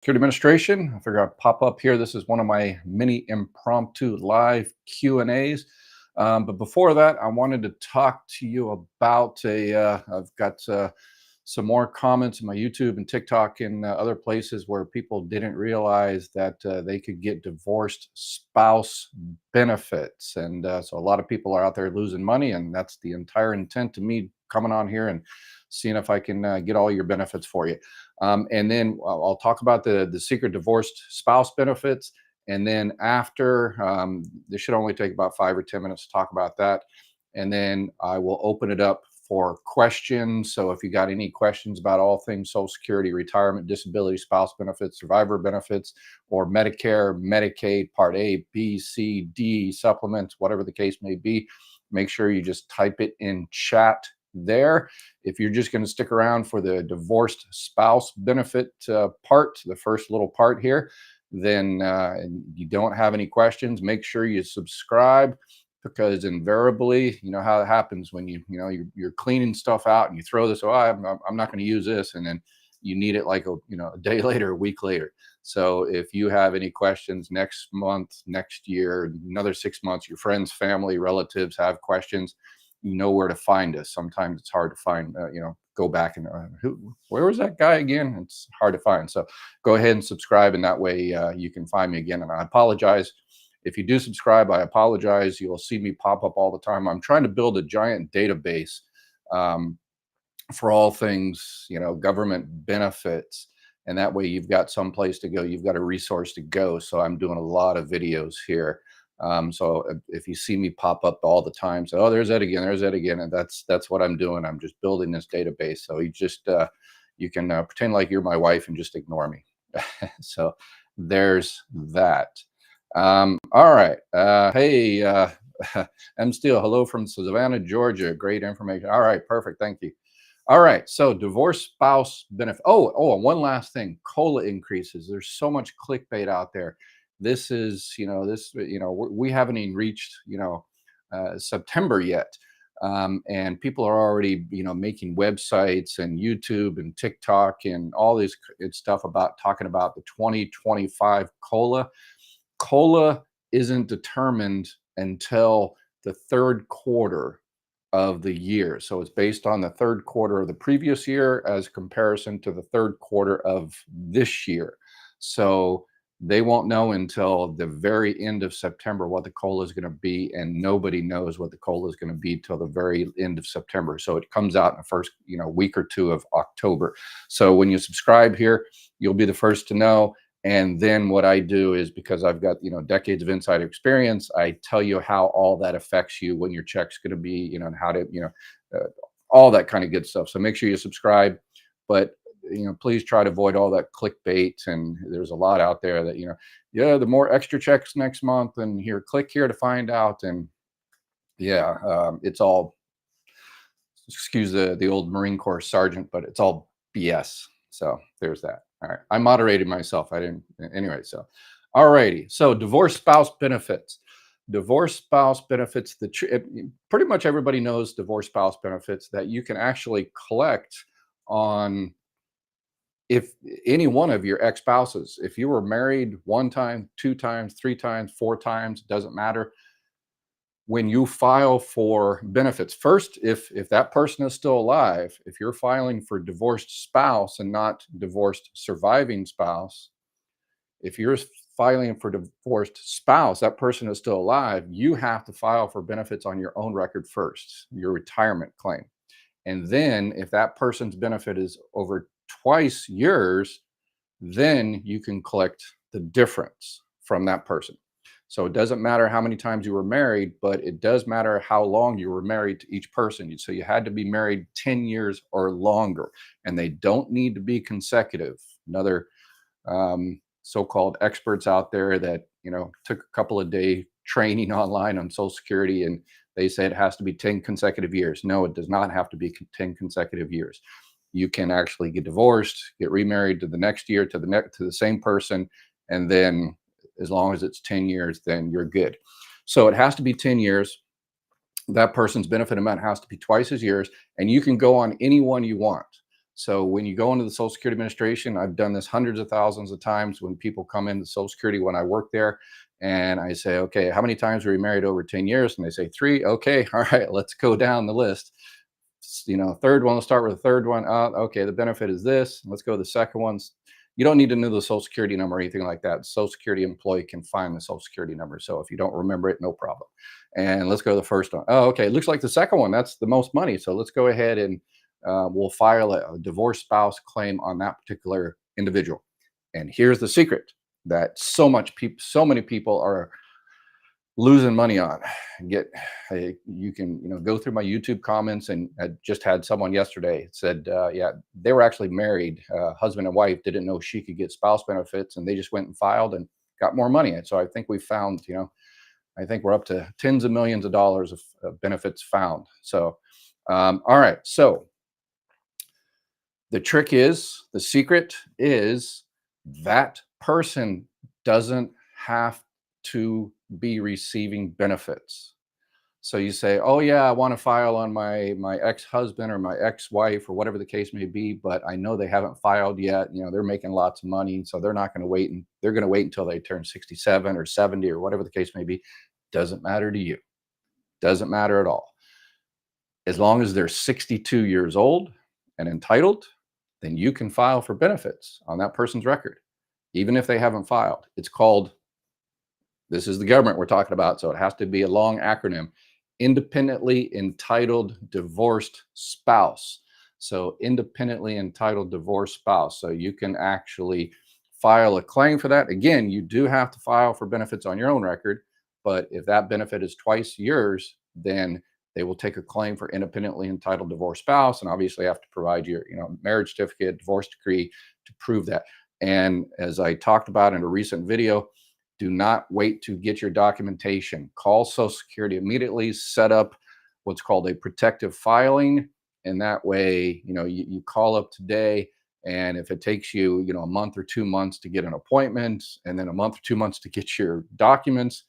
Security Administration. I figured I'd pop up here. This is one of my mini impromptu live Q&As. But before that, I wanted to talk to you about I've got some more comments in my YouTube and TikTok and other places where people didn't realize that they could get divorced spouse benefits. And so a lot of people are out there losing money. And that's the entire intent of me coming on here and seeing if I can get all your benefits for you. And then I'll talk about the secret divorced spouse benefits. And then after, this should only take about 5 or 10 minutes to talk about that. And then I will open it up for questions. So if you got any questions about all things Social Security, retirement, disability, spouse benefits, survivor benefits, or Medicare, Medicaid, Part A, B, C, D, supplements, whatever the case may be, make sure you just type it in chat there. If you're just going to stick around for the divorced spouse benefit part, the first little part here, then and you don't have any questions, make sure you subscribe, because invariably, you know how it happens when you're cleaning stuff out and you throw this, I'm not going to use this, and then you need it like a day later, a week later. So if you have any questions next month, next year, another 6 months, your friends, family, relatives have questions, you know where to find us. Sometimes it's hard to find, go back and where was that guy again? It's hard to find. So go ahead and subscribe, and that way you can find me again. And I apologize if you do subscribe. I apologize. You'll see me pop up all the time. I'm trying to build a giant database for all things, government benefits. And that way you've got some place to go. You've got a resource to go. So I'm doing a lot of videos here. So if you see me pop up all the time, so, oh, there's Ed again, and that's what I'm doing. I'm just building this database. So you can pretend like you're my wife and just ignore me. So there's that. All right. Hey, M. Steele, hello from Savannah, Georgia. Great information. All right, perfect. Thank you. All right. So divorce spouse benefit. And one last thing, COLA increases. There's so much clickbait out there. This is, we haven't even reached, September yet. And people are already, making websites and YouTube and TikTok and all this stuff about talking about the 2025 COLA. COLA isn't determined until the third quarter of the year. So it's based on the third quarter of the previous year as comparison to the third quarter of this year. So they won't know until the very end of September what the COLA is going to be, and nobody knows what the COLA is going to be till the very end of September. So it comes out in the first, week or two of October. So when you subscribe here, you'll be the first to know. And then what I do is, because I've got, decades of insider experience, I tell you how all that affects you, when your check's going to be, and how to, all that kind of good stuff. So make sure you subscribe, but, please try to avoid all that clickbait. And there's a lot out there that, the more extra checks next month, and here, click here to find out. And it's all, excuse the old Marine Corps sergeant, but it's all BS. So there's that. All right. I moderated myself. I didn't. Anyway, so, all righty. So divorce spouse benefits. Divorce spouse benefits. Pretty much everybody knows divorce spouse benefits that you can actually collect on if any one of your ex-spouses. If you were married 1 time, 2 times, 3 times, 4 times, doesn't matter. When you file for benefits, first, if that person is still alive, if you're filing for divorced spouse and not divorced surviving spouse, if you're filing for divorced spouse, that person is still alive, you have to file for benefits on your own record first, your retirement claim. And then if that person's benefit is over twice yours, then you can collect the difference from that person. So it doesn't matter how many times you were married, but it does matter how long you were married to each person. So you had to be married 10 years or longer, and they don't need to be consecutive. Another so-called experts out there that, took a couple of day training online on Social Security, and they say it has to be 10 consecutive years. No, it does not have to be 10 consecutive years. You can actually get divorced, get remarried to the next year, to the same person, and then as long as it's 10 years, then you're good. So it has to be 10 years. That person's benefit amount has to be twice as yours, and you can go on any one you want. So when you go into the Social Security Administration, I've done this hundreds of thousands of times when people come into Social Security when I work there, and I say, okay, how many times were you married over 10 years? And they say three. Okay, all right, let's go down the list. Third one, let's start with the third one. Okay, the benefit is this. Let's go to the second one. You don't need to know the Social Security number or anything like that. The Social Security employee can find the Social Security number. So if you don't remember it, no problem. And let's go to the first one. Oh, okay. It looks like the second one, that's the most money. So let's go ahead and we'll file a divorced spouse claim on that particular individual. And here's the secret that so many people are losing money on. You can go through my YouTube comments, and I just had someone yesterday said yeah, they were actually married, husband and wife, didn't know she could get spouse benefits, and they just went and filed and got more money. And so I think we found, I think we're up to tens of millions of dollars of benefits found. So all right, so the secret is that person doesn't have to be receiving benefits. So you say, oh yeah, I want to file on my ex-husband or my ex-wife or whatever the case may be, but I know they haven't filed yet. They're making lots of money, so they're not going to wait, and they're going to wait until they turn 67 or 70 or whatever the case may be. Doesn't matter to you. Doesn't matter at all. As long as they're 62 years old and entitled, then you can file for benefits on that person's record, even if they haven't filed. It's called, this is the government we're talking about, so it has to be a long acronym, independently entitled divorced spouse. So independently entitled divorced spouse. So you can actually file a claim for that. Again, you do have to file for benefits on your own record, but if that benefit is twice yours, then they will take a claim for independently entitled divorced spouse, and obviously have to provide your marriage certificate, divorce decree to prove that. And as I talked about in a recent video, do not wait to get your documentation. Call Social Security immediately, set up what's called a protective filing. And that way, you call up today, and if it takes you, a month or 2 months to get an appointment, and then a month or 2 months to get your documents,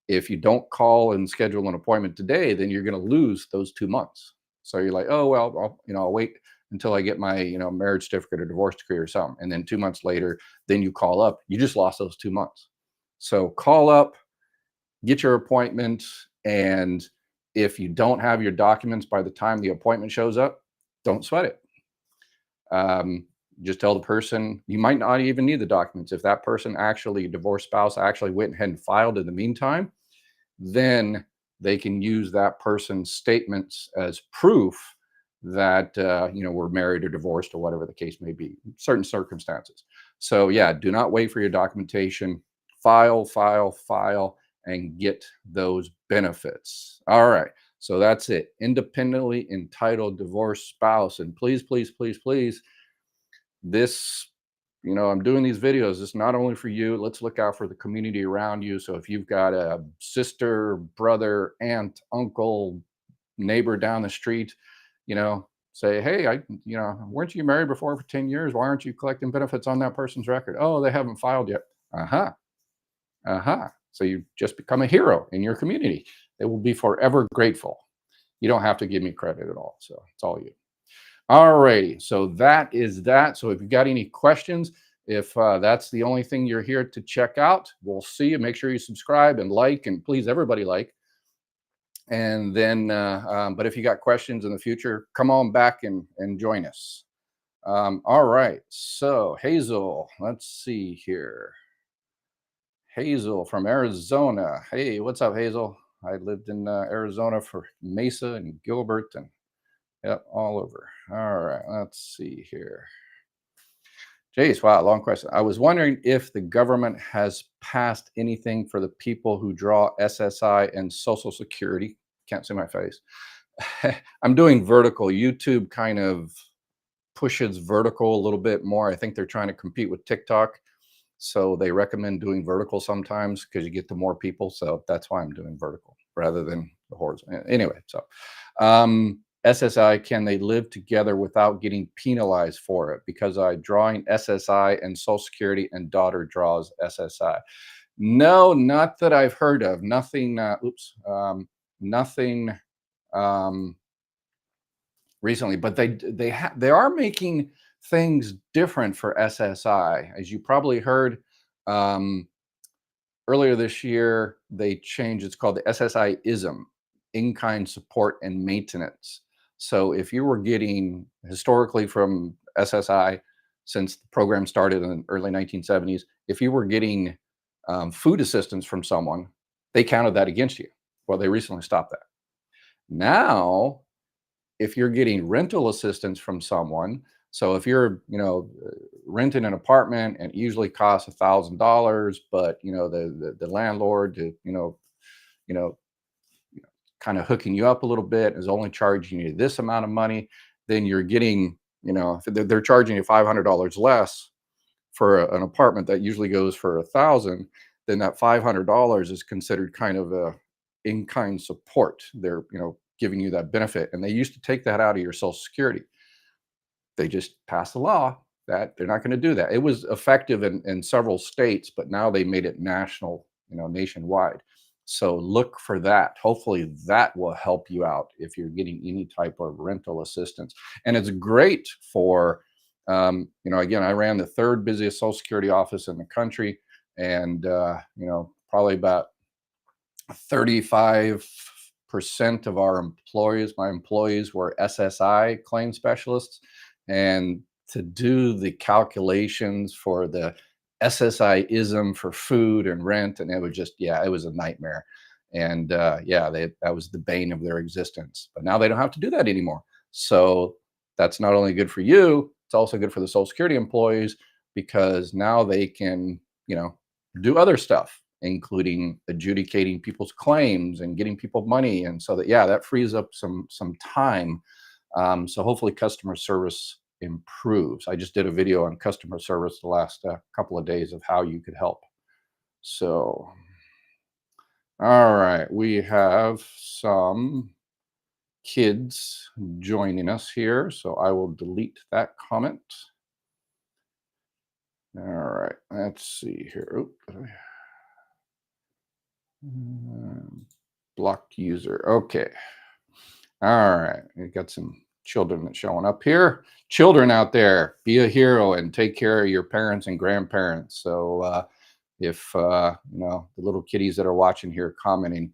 if you don't call and schedule an appointment today, then you're going to lose those 2 months. So you're like, oh, well, I'll wait until I get my, marriage certificate or divorce decree or something. And then 2 months later, then you call up, you just lost those 2 months. So call up, get your appointment. And if you don't have your documents by the time the appointment shows up, don't sweat it. Just tell the person you might not even need the documents. If that person actually, divorced spouse, actually went ahead and filed in the meantime, then they can use that person's statements as proof that we're married or divorced or whatever the case may be, certain circumstances. So yeah, do not wait for your documentation. File, and get those benefits. All right. So that's it. Independently entitled divorced spouse. And please, please, please, please, this, I'm doing these videos. It's not only for you. Let's look out for the community around you. So if you've got a sister, brother, aunt, uncle, neighbor down the street, say, hey, weren't you married before for 10 years? Why aren't you collecting benefits on that person's record? Oh, they haven't filed yet. So you just become a hero in your community. They will be forever grateful. You don't have to give me credit at all. So it's all you. All righty. So that is that. So if you got any questions, if that's the only thing you're here to check out, we'll see you. Make sure you subscribe and like, and please, everybody like. And then, but if you got questions in the future, come on back and join us. All right. So Hazel, let's see here. Hazel from Arizona. Hey, what's up, Hazel? I lived in Arizona for Mesa and Gilbert and all over. All right, let's see here. Jace, wow, long question. I was wondering if the government has passed anything for the people who draw SSI and Social Security. Can't see my face. I'm doing vertical. YouTube kind of pushes vertical a little bit more. I think they're trying to compete with TikTok. So they recommend doing vertical sometimes because you get to more people. So that's why I'm doing vertical rather than the horizontal. Anyway, so SSI, can they live together without getting penalized for it? Because I'm drawing SSI and Social Security and daughter draws SSI. No, not that I've heard of. Nothing, nothing recently, but they are making things different for SSI. As you probably heard, um, earlier this year, they changed. It's called the SSI ISM, in-kind support and maintenance. So if you were getting historically from SSI, since the program started in the early 1970s, if you were getting food assistance from someone, they counted that against you. Well, they recently stopped that. Now, if you're getting rental assistance from someone, so if you're, renting an apartment and it usually costs $1,000, but the landlord, you know, kind of hooking you up a little bit, is only charging you this amount of money, then you're getting, if they're charging you $500 less for an apartment that usually goes for 1,000, then that $500 is considered kind of a in-kind support. They're, giving you that benefit, and they used to take that out of your Social Security. They just passed a law that they're not going to do that. It was effective in several states, but now they made it national, nationwide. So look for that. Hopefully that will help you out if you're getting any type of rental assistance. And it's great for, again, I ran the third busiest Social Security office in the country, and probably about 35% of our employees, my employees, were SSI claim specialists. And to do the calculations for the SSI ism for food and rent, and it was just, yeah, it was a nightmare. And yeah, that was the bane of their existence. But now they don't have to do that anymore. So that's not only good for you, it's also good for the Social Security employees, because now they can, do other stuff, including adjudicating people's claims and getting people money. And so that, yeah, that frees up some time. So hopefully customer service improves. I just did a video on customer service the last couple of days of how you could help. So, all right, we have some kids joining us here. So I will delete that comment. All right, let's see here. Oop. Blocked user. Okay. All right. We got some children that's showing up here. Children out there, be a hero and take care of your parents and grandparents. So if the little kiddies that are watching here commenting,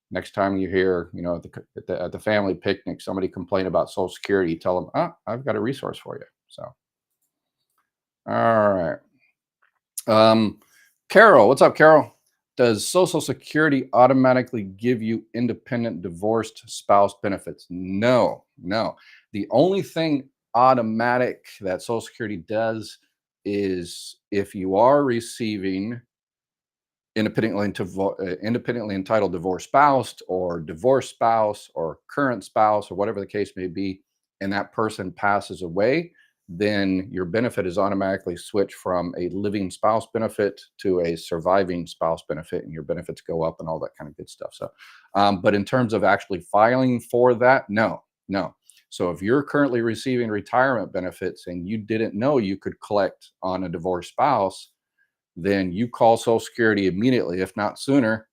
next time you hear, at the family picnic, somebody complain about Social Security, tell them, I've got a resource for you. So, all right. Carol, what's up, Carol? Does Social Security automatically give you independent divorced spouse benefits? No, no. The only thing automatic that Social Security does is if you are receiving independently entitled divorced spouse or current spouse or whatever the case may be, and that person passes away, then your benefit is automatically switched from a living spouse benefit to a surviving spouse benefit, and your benefits go up and all that kind of good stuff. So, but in terms of actually filing for that, no, no. So if you're currently receiving retirement benefits and you didn't know you could collect on a divorced spouse, then you call Social Security immediately, if not sooner,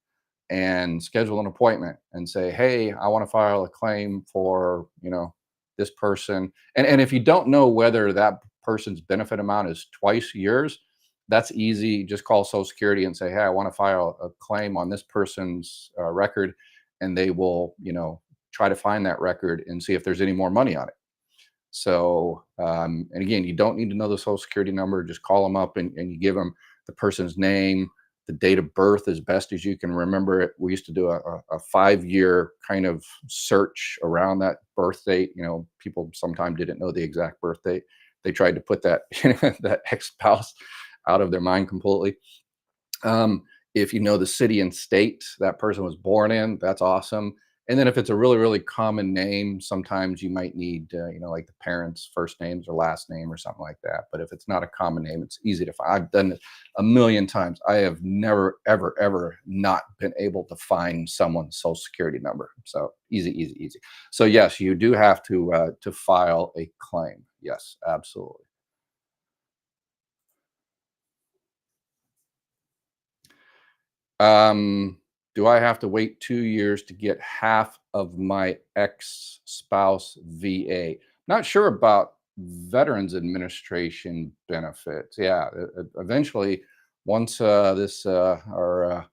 and schedule an appointment and say, hey, I want to file a claim for, this person. And if you don't know whether that person's benefit amount is twice yours, that's easy. Just call Social Security and say, hey, I want to file a claim on this person's record. And they will, try to find that record and see if there's any more money on it. So, and again, you don't need to know the Social Security number. Just call them up and you give them the person's name, the date of birth as best as you can remember it. We used to do a 5-year kind of search around that birth date. People sometimes didn't know the exact birth date. They tried to put that that ex-spouse out of their mind completely. If you know the city and state that person was born in, that's awesome. And then if it's a really, really common name, sometimes you might need, like the parents' first names or last name or something like that. But if it's not a common name, it's easy to find. I've done it a million times. I have never, ever, ever not been able to find someone's Social Security number. So easy, easy, easy. So yes, you do have to file a claim. Yes, absolutely. Um, do I have to wait 2 years to get half of my ex-spouse VA. Not sure about Veterans Administration benefits. Yeah, eventually, once this our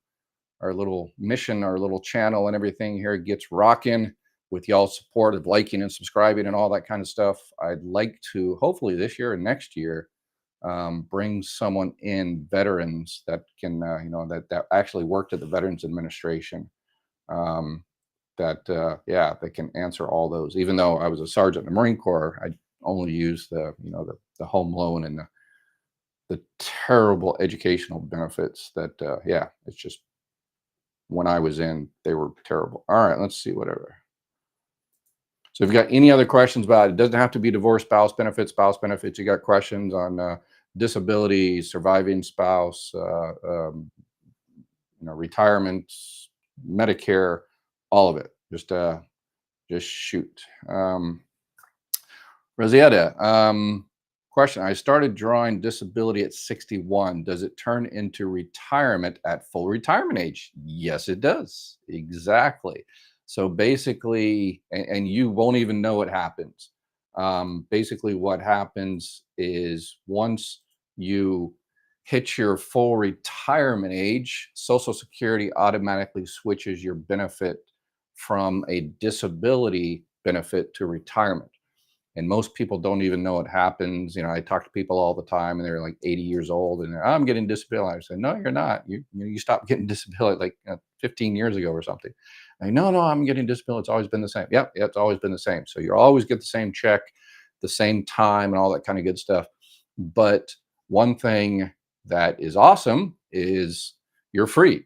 little mission, our little channel, and everything here gets rocking with y'all's support of liking and subscribing and all that kind of stuff, I'd like to hopefully this year and next year bring someone in veterans that can that actually worked at the Veterans Administration, um, that yeah, they can answer all those. Even though I was a sergeant in the Marine Corps, I only used the home loan and the terrible educational benefits that yeah, it's just when I was in, they were terrible. All right, let's see whatever. So if you got any other questions about it, doesn't have to be divorce, spouse benefits. You got questions on disability, surviving spouse, retirement, Medicare, all of it. Just shoot. Rosetta, question. I started drawing disability at 61. Does it turn into retirement at full retirement age? Yes, it does. Exactly. So basically, and you won't even know it happens. Basically, what happens is once you hit your full retirement age, Social Security automatically switches your benefit from a disability benefit to retirement. And most people don't even know it happens. I talk to people all the time, and they're like 80 years old, and I'm getting disability. I say, no, you're not. You stopped getting disability like 15 years ago or something. No, I'm getting disability. It's always been the same. Yep, it's always been the same. So you always get the same check, the same time, and all that kind of good stuff. But one thing that is awesome is you're free.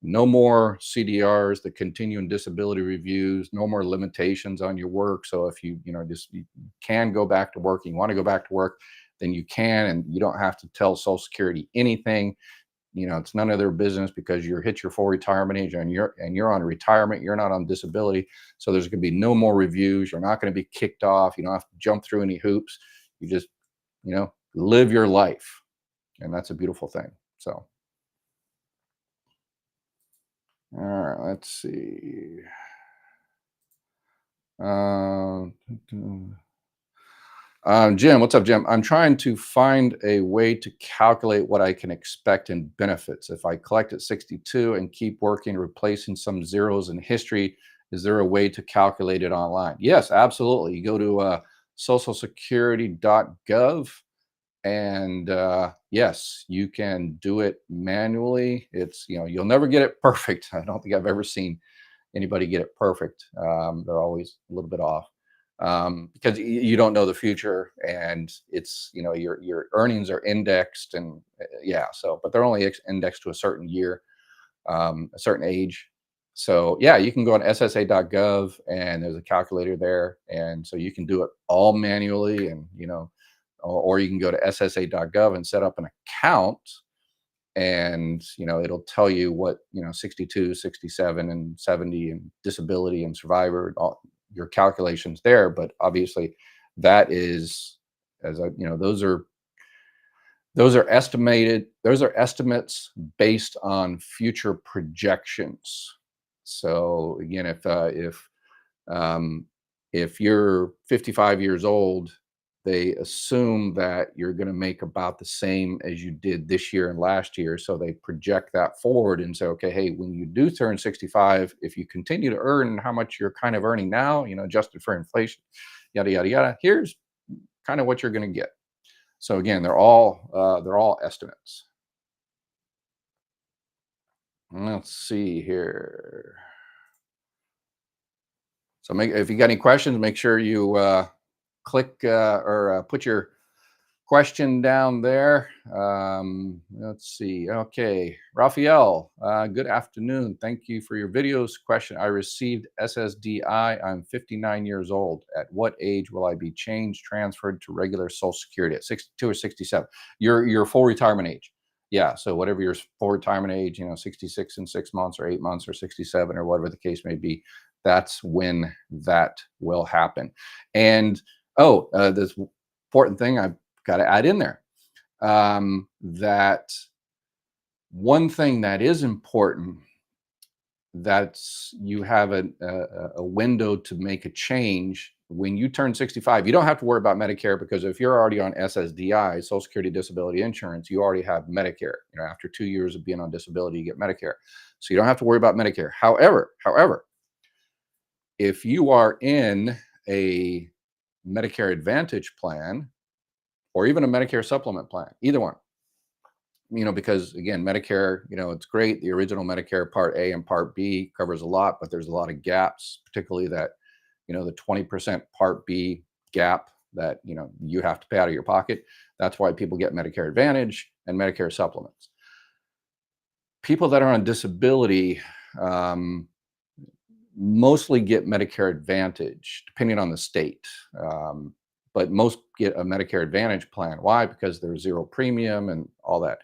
No more CDRs, the continuing disability reviews, no more limitations on your work. So if you can go back to work, you want to go back to work, then you can, and you don't have to tell Social Security anything. It's none of their business because you're hit your full retirement age and you're on retirement. You're not on disability. So there's going to be no more reviews. You're not going to be kicked off. You don't have to jump through any hoops. You just, live your life. And that's a beautiful thing. So, all right, let's see. Jim, what's up, Jim? I'm trying to find a way to calculate what I can expect in benefits. If I collect at 62 and keep working, replacing some zeros in history, is there a way to calculate it online? Yes, absolutely. You go to socialsecurity.gov, and yes, you can do it manually. It's, you'll never get it perfect. I don't think I've ever seen anybody get it perfect. They're always a little bit off, because you don't know the future, and it's your earnings are indexed, and yeah. So, but they're only indexed to a certain year, a certain age. So yeah, you can go on SSA.gov, and there's a calculator there, and so you can do it all manually, and or you can go to SSA.gov and set up an account, and it'll tell you what 62, 67, and 70 and disability and survivor, all your calculations there. But obviously that is, as I those are estimates based on future projections. So again, um, if you're 55 years old, they assume that you're going to make about the same as you did this year and last year. So they project that forward and say, okay, hey, when you do turn 65, if you continue to earn how much you're kind of earning now, adjusted for inflation, yada, yada, yada, here's kind of what you're going to get. So again, they're all estimates. Let's see here. So if you got any questions, make sure you click or put your question down there. Let's see. Okay, Raphael, good afternoon. Thank you for your videos. Question: I received SSDI. I'm 59 years old. At what age will I be transferred to regular Social Security? At 62 or 67? Your full retirement age. Yeah. So whatever your full retirement age, 66 and 6 months or 8 months or 67 or whatever the case may be, that's when that will happen. And this important thing I've got to add in there, that one thing that is important that's you have a window to make a change when you turn 65. You don't have to worry about Medicare, because if you're already on SSDI, Social Security Disability Insurance, you already have Medicare. After 2 years of being on disability, you get Medicare, so you don't have to worry about Medicare. However, if you are in a Medicare Advantage plan or even a Medicare Supplement plan, either one, because again, Medicare, it's great. The original Medicare Part A and Part B covers a lot, but there's a lot of gaps, particularly that, the 20% Part B gap that, you have to pay out of your pocket. That's why people get Medicare Advantage and Medicare supplements. People that are on disability mostly get Medicare Advantage, depending on the state. But most get a Medicare Advantage plan. Why? Because there's zero premium and all that.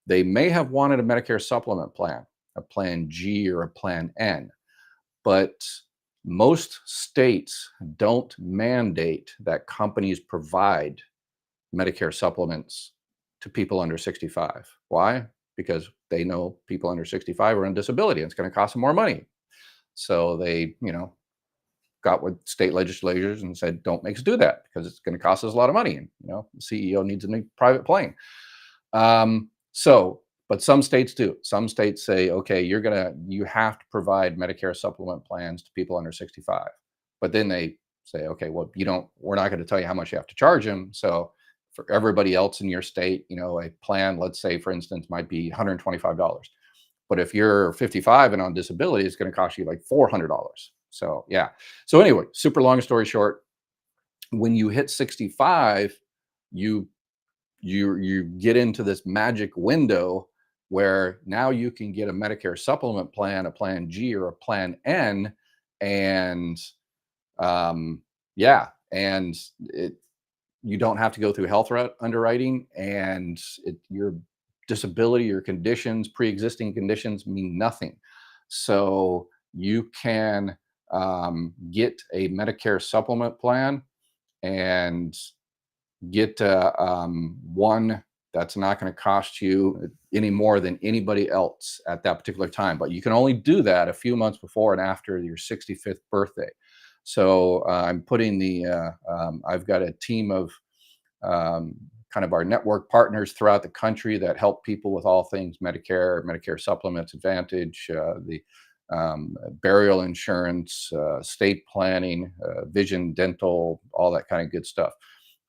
They may have wanted a Medicare supplement plan, a Plan G or a Plan N, but most states don't mandate that companies provide Medicare supplements to people under 65. Why? Because they know people under 65 are on disability and it's going to cost them more money. So they, got with state legislators and said, don't make us do that because it's going to cost us a lot of money. And, the CEO needs a new private plane. But some states do. Some states say, okay, you have to provide Medicare supplement plans to people under 65. But then they say, okay, well, we're not going to tell you how much you have to charge them. So for everybody else in your state, a plan, let's say, for instance, might be $125. But if you're 55 and on disability, it's going to cost you like $400. So yeah. So anyway, super long story short, when you hit 65, you get into this magic window where now you can get a Medicare supplement plan, a Plan G or a Plan N, and you don't have to go through health underwriting, and your disability, your conditions, pre-existing conditions mean nothing. So you can get a Medicare supplement plan and get one that's not going to cost you any more than anybody else at that particular time. But you can only do that a few months before and after your 65th birthday. So I'm putting I've got a team of kind of our network partners throughout the country that help people with all things Medicare, Medicare supplements, Advantage, the burial insurance, estate planning, vision, dental, all that kind of good stuff.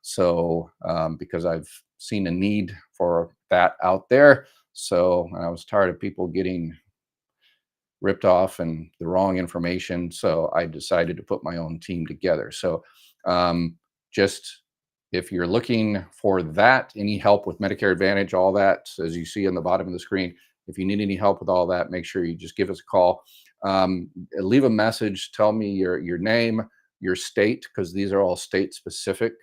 So because I've seen a need for that out there. So I was tired of people getting ripped off and the wrong information. So I decided to put my own team together. So just if you're looking for that, any help with Medicare Advantage, all that, as you see on the bottom of the screen, if you need any help with all that, make sure you just give us a call. Leave a message. Tell me your name, your state, because these are all state specific,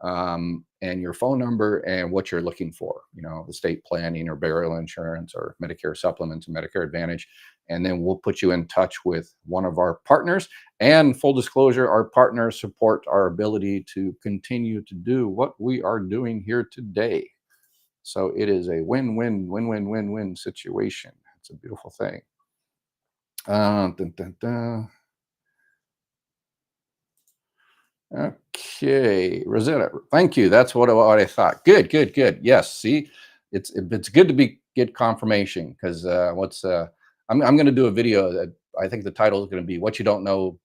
and your phone number and what you're looking for, the state planning or burial insurance or Medicare supplements and Medicare Advantage. And then we'll put you in touch with one of our partners. And full disclosure, our partners support our ability to continue to do what we are doing here today. So it is a win-win situation. It's a beautiful thing. Dun, dun, dun. Okay, Rosetta, thank you. That's what I thought. Good. Yes, see, it's good to get confirmation, because I'm going to do a video that I think the title is going to be "What You Don't Know."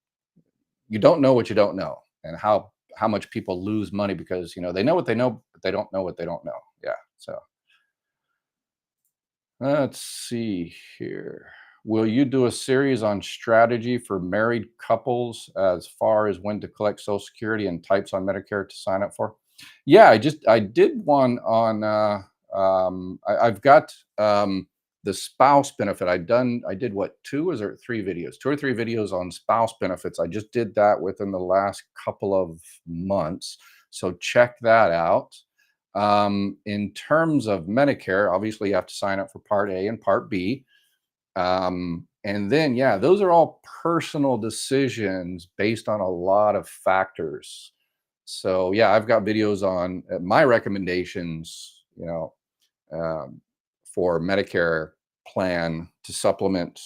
You don't know what you don't know, and how much people lose money because they know what they know, but they don't know what they don't know. Yeah. So let's see here. Will you do a series on strategy for married couples as far as when to collect Social Security and types on Medicare to sign up for? Yeah, I did one on. I've got the spouse benefit. I did what, two or three videos on spouse benefits. I just did that within the last couple of months. So check that out. In terms of Medicare, obviously you have to sign up for Part A and Part B. And then, yeah, those are all personal decisions based on a lot of factors. So yeah, I've got videos on my recommendations, for Medicare plan to supplement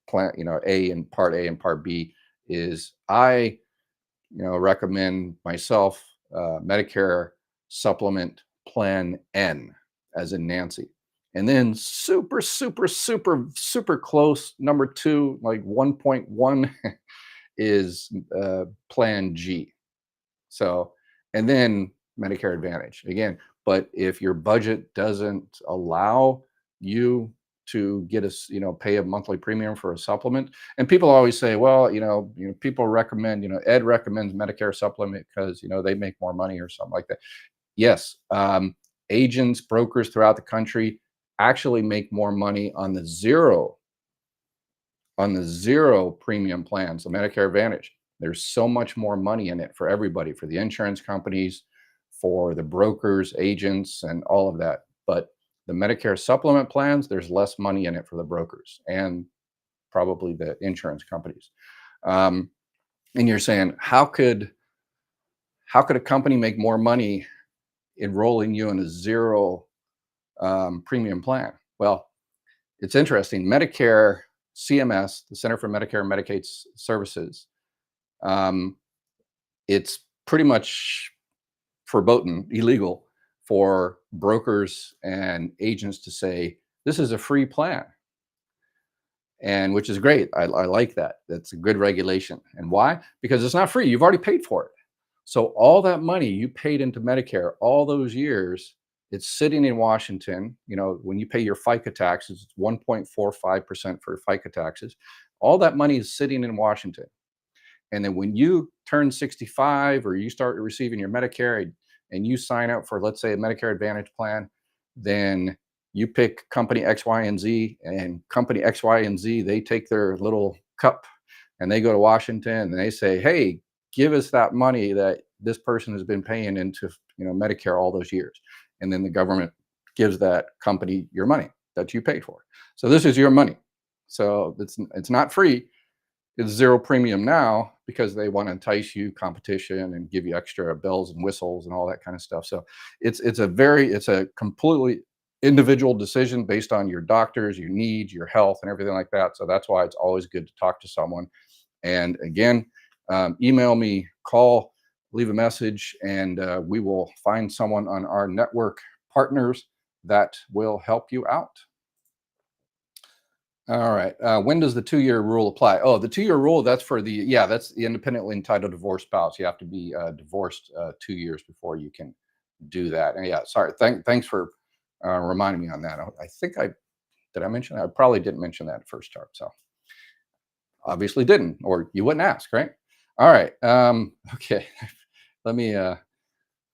plan, A and Part B is I, recommend myself Medicare supplement plan N, as in Nancy. And then super, super, super, super close number two, like 1.1 is plan G. So, and then Medicare Advantage again. But if your budget doesn't allow you to get pay a monthly premium for a supplement, and people always say, well, people recommend, Ed recommends Medicare supplement because they make more money or something like that. Yes, agents, brokers throughout the country actually make more money on the zero premium plans, the Medicare Advantage. There's so much more money in it for everybody, for the insurance companies, for the brokers, agents, and all of that. But the Medicare supplement plans, there's less money in it for the brokers and probably the insurance companies. And you're saying, how could a company make more money enrolling you in a zero premium plan? Well, it's interesting. Medicare, CMS, the Center for Medicare and Medicaid Services, it's pretty much verboten, illegal for brokers and agents to say, this is a free plan. And which is great. I like that. That's a good regulation. And why? Because it's not free. You've already paid for it. So all that money you paid into Medicare all those years, it's sitting in Washington. When you pay your FICA taxes, it's 1.45% for FICA taxes. All that money is sitting in Washington. And then when you turn 65 or you start receiving your Medicare and you sign up for, let's say, a Medicare Advantage plan, then you pick company X, Y, and Z, and company X, Y, and Z, they take their little cup and they go to Washington and they say, hey, give us that money that this person has been paying into Medicare all those years. And then the government gives that company your money that you paid for. So this is your money. So it's not free. It's zero premium now because they want to entice you, competition, and give you extra bells and whistles and all that kind of stuff. So it's a completely individual decision based on your doctors, your needs, your health, and everything like that. So that's why it's always good to talk to someone. And again, email me, call, leave a message, and we will find someone on our network partners that will help you out. All right. When does the 2-year rule apply? Oh, the 2-year rule, that's the independently entitled divorced spouse. You have to be divorced 2 years before you can do that. And yeah, sorry. Thanks for reminding me on that. Did I mention that? I probably didn't mention that first chart. So obviously didn't, or you wouldn't ask, right? All right. Okay. Let me,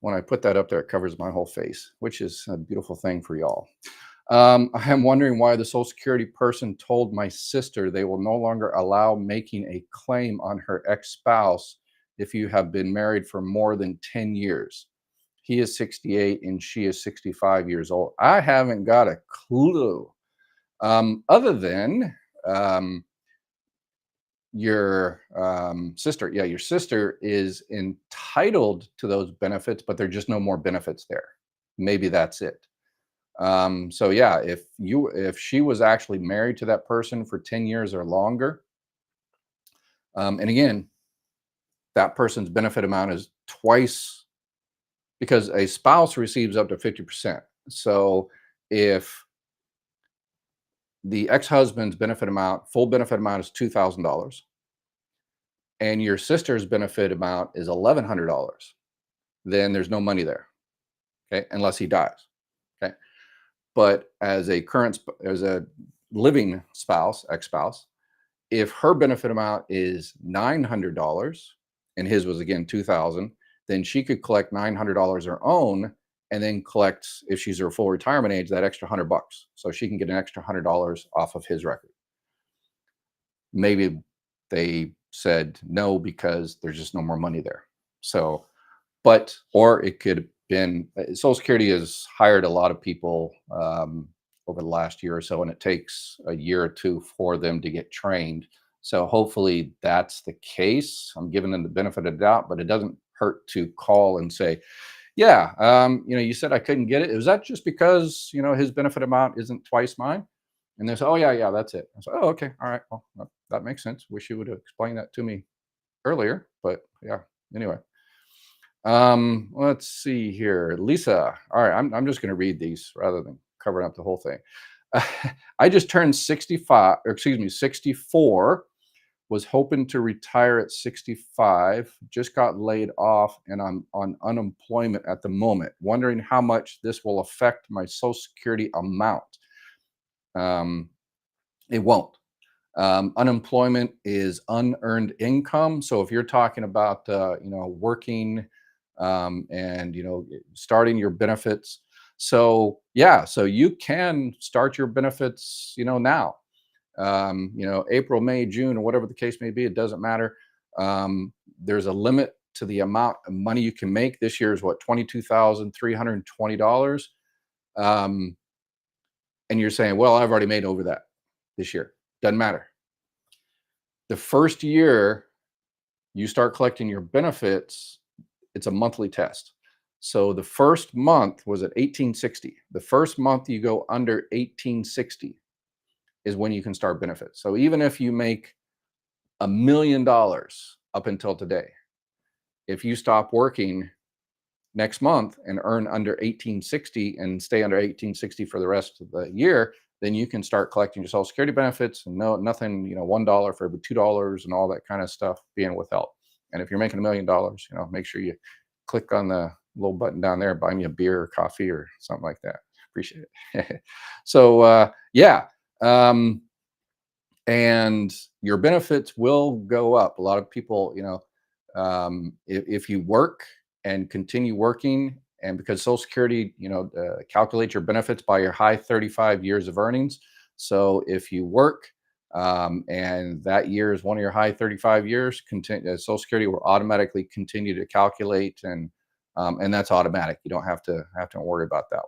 when I put that up there, it covers my whole face, which is a beautiful thing for y'all. I am wondering why the Social Security person told my sister they will no longer allow making a claim on her ex-spouse if you have been married for more than 10 years. He is 68 and she is 65 years old. I haven't got a clue. Other than your sister. Yeah, your sister is entitled to those benefits, but there's just no more benefits there. Maybe that's it. So yeah, if she was actually married to that person for 10 years or longer, and again, that person's benefit amount is twice, because a spouse receives up to 50%. So if the ex-husband's full benefit amount is $2,000, and your sister's benefit amount is $1,100, then there's no money there, okay, unless he dies, okay. But as a living spouse, ex-spouse, if her benefit amount is $900 and his was again $2,000, then she could collect $900 her own, and then collect, if she's her full retirement age, that extra $100. So she can get an extra $100 off of his record. Maybe they said no because there's just no more money there. So, or it could have been, Social Security has hired a lot of people over the last year or so, and it takes a year or two for them to get trained. So hopefully that's the case. I'm giving them the benefit of the doubt, but it doesn't hurt to call and say, yeah, you said I couldn't get it. Was that just because, his benefit amount isn't twice mine? And they say, "Oh, yeah, yeah, that's it." I said, "Oh, okay. All right. Well, that makes sense. Wish you would have explained that to me earlier." But yeah, anyway. Let's see here. Lisa. All right, I'm just going to read these rather than covering up the whole thing. I just turned 65, or excuse me, 64. Was hoping to retire at 65. Just got laid off, and I'm on unemployment at the moment. Wondering how much this will affect my Social Security amount. Um, it won't. Unemployment is unearned income. So if you're talking about working and starting your benefits, so yeah, so you can start your benefits now. April, May, June, or whatever the case may be. It doesn't matter. There's a limit to the amount of money you can make. This year is what, $22,320. Um, and you're saying, well, I've already made over that this year. Doesn't matter. The first year you start collecting your benefits, it's a monthly test. So the first month was at 1860. The first month you go under 1860 is when you can start benefits. So even if you make $1 million up until today, if you stop working next month and earn under 1860 and stay under 1860 for the rest of the year, then you can start collecting your Social Security benefits and nothing, $1 for every $2 and all that kind of stuff being withheld. And if you're making $1 million, make sure you click on the little button down there, buy me a beer or coffee or something like that. Appreciate it. So yeah. And your benefits will go up. A lot of people, if you work and continue working, and because Social Security, calculates your benefits by your high 35 years of earnings. So if you work and that year is one of your high 35 years, Social Security will automatically continue to calculate, and that's automatic. You don't have to worry about that one.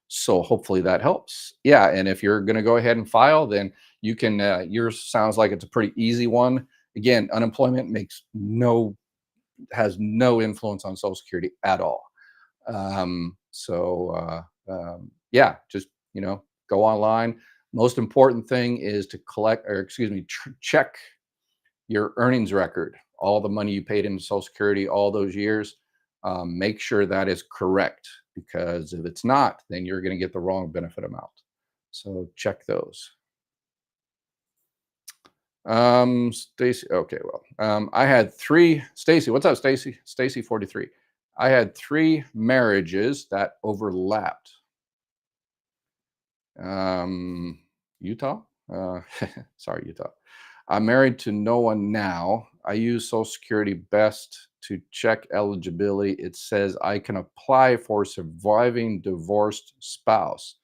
So hopefully that helps. Yeah, and if you're going to go ahead and file, then you can. Yours sounds like it's a pretty easy one. Again, unemployment has no influence on Social Security at all. Yeah, just go online. Most important thing is to check your earnings record, all the money you paid into Social Security all those years. Make sure that is correct, because if it's not, then you're going to get the wrong benefit amount. So check those. Stacy. Okay, well, I had three. Stacy, what's up, Stacy? Stacy 43. I had three marriages that overlapped. Utah. Sorry, Utah. I'm married to no one now. I use Social Security best to check eligibility. It says I can apply for surviving divorced spouse.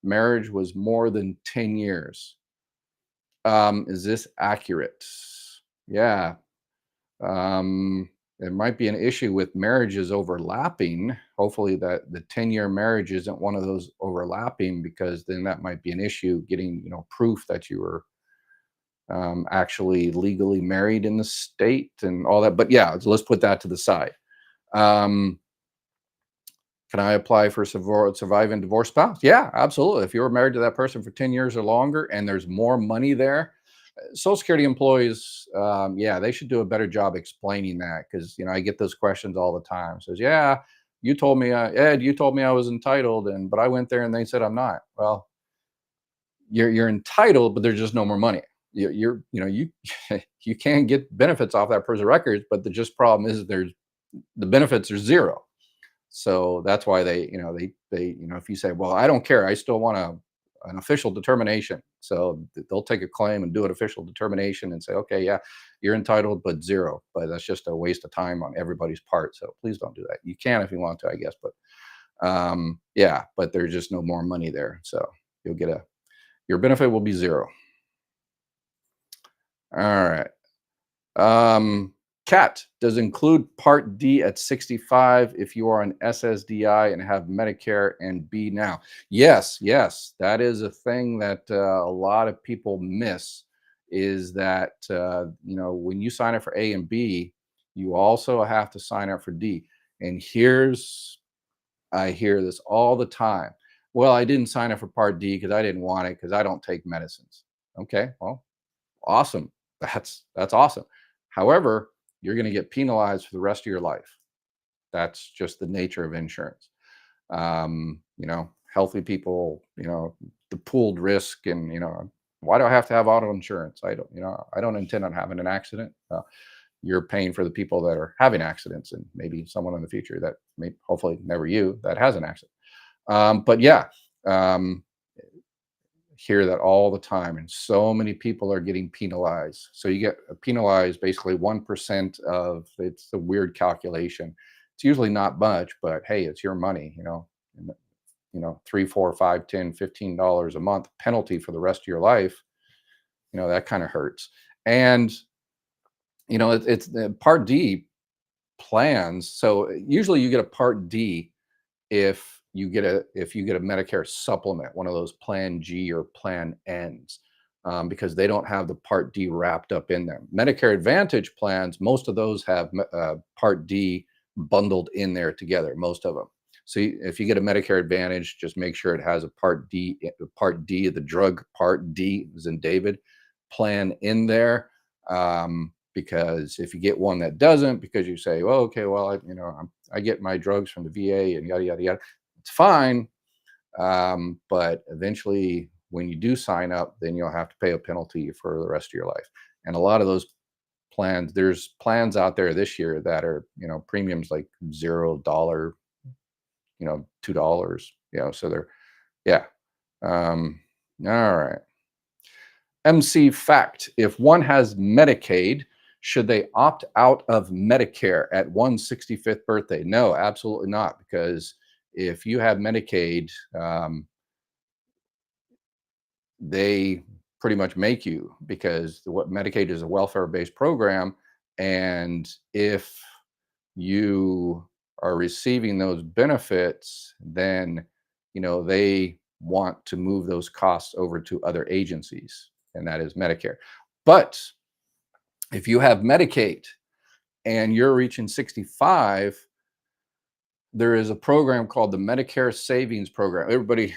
Marriage was more than 10 years. Is this accurate? Yeah. There might be an issue with marriages overlapping. Hopefully that the 10-year marriage isn't one of those overlapping, because then that might be an issue getting, proof that you were actually legally married in the state and all that. But yeah, let's put that to the side. Can I apply for surviving divorce spouse? Yeah, absolutely. If you were married to that person for 10 years or longer and there's more money there, Social Security employees, yeah, they should do a better job explaining that, because I get those questions all the time. Says, yeah, you told me, Ed, you told me I was entitled, but I went there and they said I'm not. Well, you're entitled, but there's just no more money. You you can get benefits off that person's records, but the just problem is the benefits are zero. So that's why they if you say, well, I don't care, I still want an official determination. So they'll take a claim and do an official determination and say, okay, yeah, you're entitled, but zero. But that's just a waste of time on everybody's part. So please don't do that. You can if you want to, I guess, but yeah, but there's just no more money there. So you'll get your benefit will be zero. All right. CAT does include Part D at 65 if you are on SSDI and have Medicare and B now. Yes, that is a thing that a lot of people miss, is that when you sign up for A and B, you also have to sign up for D. And I hear this all the time. Well, I didn't sign up for Part D because I didn't want it because I don't take medicines. Okay, well, awesome. That's awesome. However, you're going to get penalized for the rest of your life. That's just the nature of insurance. Healthy people, the pooled risk, and why do I have to have auto insurance? I don't intend on having an accident. You're paying for the people that are having accidents, and maybe someone in the future that may, hopefully, never you, that has an accident. But yeah, um, hear that all the time, and so many people are getting penalized. So you get penalized basically 1% of, it's a weird calculation. It's usually not much, but hey, it's your money, and, 3, 4, 5, 10, $15 a month penalty for the rest of your life. That kind of hurts. And it's the Part D plans. So usually you get a Part D if you get a Medicare supplement, one of those Plan G or Plan Ns, because they don't have the Part D wrapped up in them. Medicare Advantage plans, most of those have Part D bundled in there together, most of them. So if you get a Medicare Advantage, just make sure it has a Part D, the drug Part D, as in David, plan in there. Because if you get one that doesn't, because you say, well, okay, well, I get my drugs from the VA and yada yada yada, it's fine. But eventually, when you do sign up, then you'll have to pay a penalty for the rest of your life. And a lot of those plans, there's plans out there this year that are, premiums like $0, $2, so they're, yeah. All right. MC fact: if one has Medicaid, should they opt out of Medicare at one's 65th birthday? No, absolutely not. Because if you have Medicaid, they pretty much make you, because what Medicaid is a welfare-based program, and if you are receiving those benefits, then they want to move those costs over to other agencies, and that is Medicare. But if you have Medicaid and you're reaching 65, there is a program called the Medicare Savings Program. Everybody,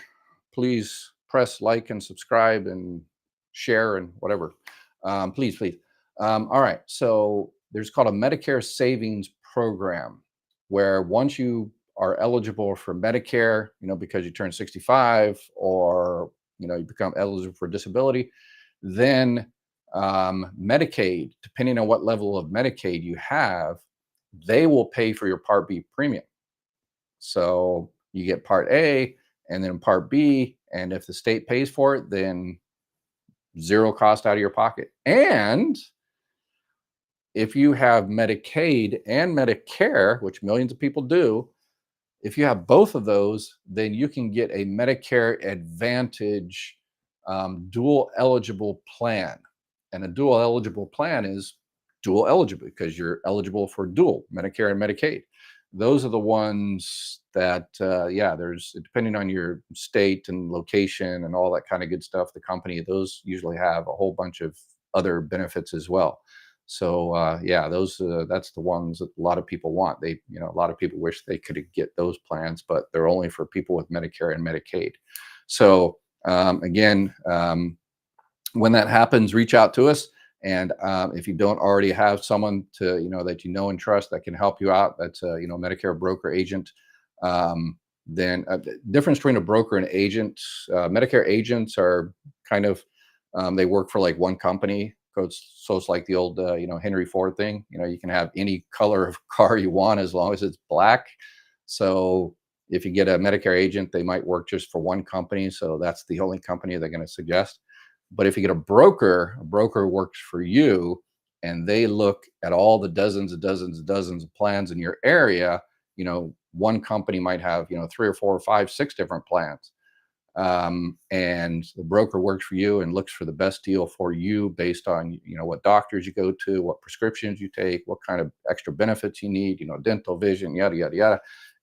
please press like and subscribe and share and whatever. Please, please. All right. So there's called a Medicare Savings Program, where once you are eligible for Medicare, because you turn 65, or you become eligible for disability, then Medicaid, depending on what level of Medicaid you have, they will pay for your Part B premium. So you get Part A and then Part B, and if the state pays for it, then zero cost out of your pocket. And if you have Medicaid and Medicare, which millions of people do, if you have both of those, then you can get a Medicare Advantage dual eligible plan. And a dual eligible plan is dual eligible because you're eligible for dual Medicare and Medicaid. Those are the ones that, yeah, there's, depending on your state and location and all that kind of good stuff, the company, those usually have a whole bunch of other benefits as well. So yeah, that's the ones that a lot of people want. A lot of people wish they could get those plans, but they're only for people with Medicare and Medicaid. So again, when that happens, reach out to us. And if you don't already have someone that you know and trust that can help you out, that's a Medicare broker agent. Then difference between a broker and agent. Medicare agents are kind of they work for like one company. So it's like the old Henry Ford thing. You can have any color of car you want as long as it's black. So if you get a Medicare agent, they might work just for one company. So that's the only company they're going to suggest. But if you get a broker works for you, and they look at all the dozens and dozens and dozens of plans in your area. One company might have 3 or 4 or 5, 6 different plans, and the broker works for you and looks for the best deal for you based on what doctors you go to, what prescriptions you take, what kind of extra benefits you need, dental, vision, yada yada yada,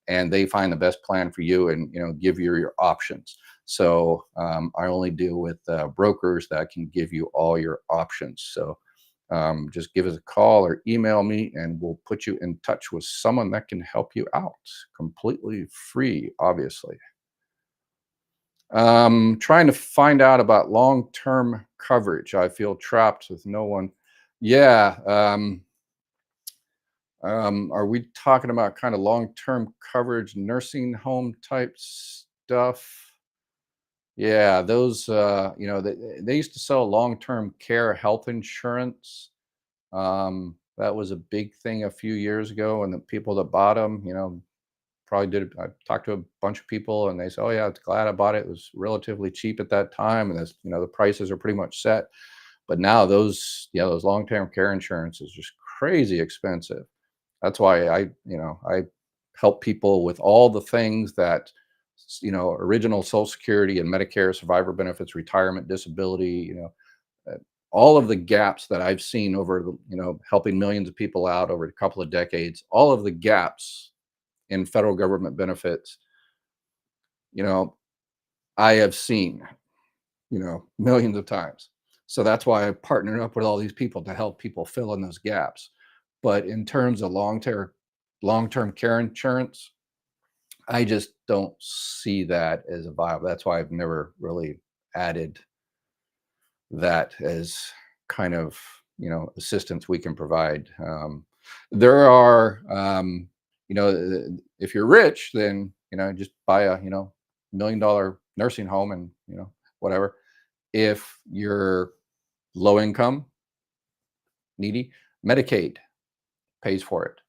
and they find the best plan for you and give you your options. So I only deal with brokers that can give you all your options. So just give us a call or email me, and we'll put you in touch with someone that can help you out completely free, obviously. Trying to find out about long-term coverage. I feel trapped with no one. Yeah. Are we talking about kind of long-term coverage, nursing home type stuff? Yeah, those, they used to sell long-term care health insurance. That was a big thing a few years ago, and the people that bought them, probably did. I talked to a bunch of people, and they said, "Oh yeah, it's glad I bought it. It was relatively cheap at that time, and the prices are pretty much set." But now those long-term care insurance is just crazy expensive. That's why I help people with all the things that original Social Security and Medicare, survivor benefits, retirement, disability, uh, all of the gaps that I've seen over helping millions of people out over a couple of decades, all of the gaps in federal government benefits, you know, I have seen, millions of times. So that's why I partnered up with all these people to help people fill in those gaps. But in terms of long-term care insurance, I just don't see that as a viable. That's why I've never really added that as kind of assistance we can provide. There are, if you're rich, then just buy a $1 million nursing home and whatever. If you're low income, needy, Medicaid pays for it,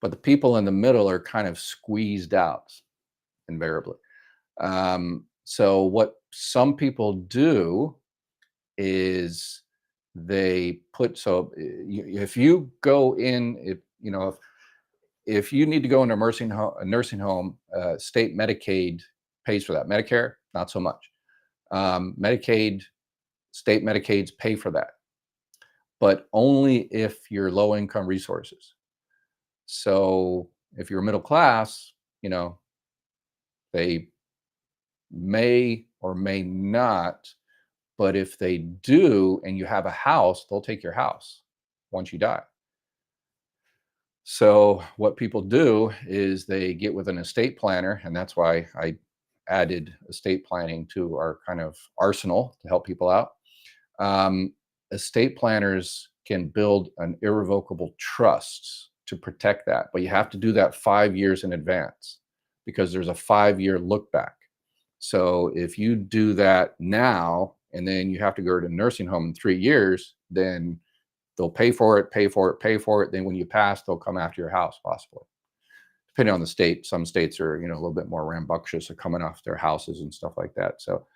but the people in the middle are kind of squeezed out invariably. So what some people do is they put so if you go in if you need to go into a nursing home, state Medicaid pays for that. Medicare, not so much. Medicaid, state Medicaids pay for that, but only if you're low income resources. So if you're middle class, they may or may not. But if they do and you have a house, they'll take your house once you die. So what people do is they get with an estate planner, and that's why I added estate planning to our kind of arsenal to help people out. Um, Estate planners can build an irrevocable trust to protect that, but you have to do that 5 years in advance because there's a 5-year look back. So if you do that now and then you have to go to a nursing home in 3 years, then they'll pay for it, pay for it, pay for it. Then when you pass, they'll come after your house, possibly. Depending on the state, some states are a little bit more rambunctious of coming off their houses and stuff like that. So,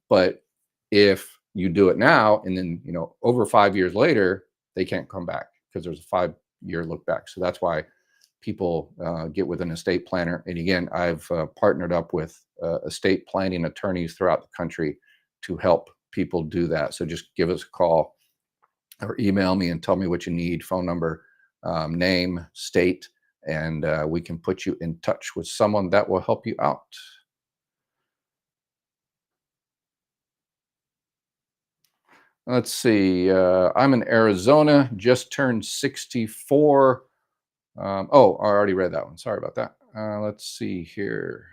but if you do it now and then over 5 years later, they can't come back because there's a 5-year look back. So that's why people get with an estate planner. And again, I've partnered up with estate planning attorneys throughout the country to help people do that. So just give us a call or email me and tell me what you need, phone number, name, state, and we can put you in touch with someone that will help you out. Let's see. I'm in Arizona, just turned 64. I already read that one. Sorry about that. Let's see here.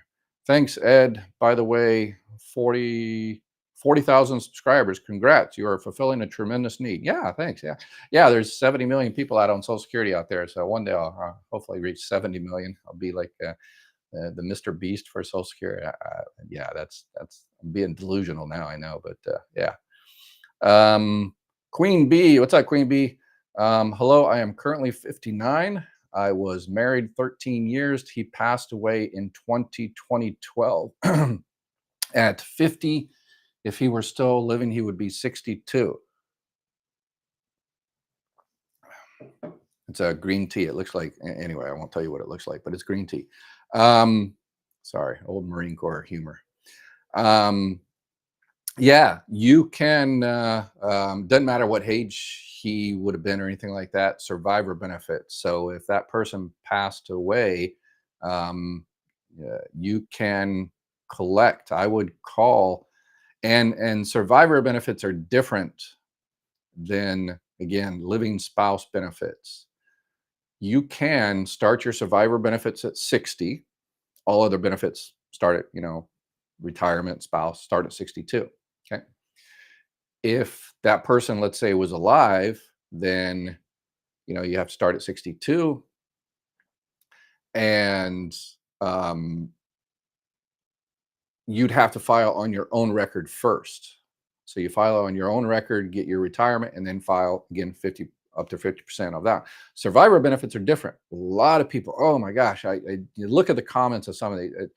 Thanks, Ed. By the way, 40,000 subscribers. Congrats. You are fulfilling a tremendous need. Yeah, thanks. Yeah. Yeah, there's 70 million people out on Social Security out there. So one day I'll hopefully reach 70 million. I'll be like the Mr. Beast for Social Security. Yeah, that's I'm being delusional now, I know, but yeah. Queen B, what's up, Queen B? Hello, I am currently 59. I was married 13 years. He passed away in 2012. At 50, if he were still living, he would be 62. It's a green tea. It looks like, anyway, I won't tell you what it looks like, but it's green tea. Um, Sorry, old Marine Corps humor. Um, Yeah, you can. Doesn't matter what age he would have been or anything like that. Survivor benefits. So if that person passed away, um, you can collect. I would call, and survivor benefits are different than again living spouse benefits. You can start your survivor benefits at 60. All other benefits start at retirement spouse start at 62. Okay. If that person, let's say, was alive, then you have to start at 62, and um, you'd have to file on your own record first. So you file on your own record, get your retirement, and then file again 50 up to 50% of that. Survivor benefits are different. A lot of people, oh my gosh, you look at the comments of some of the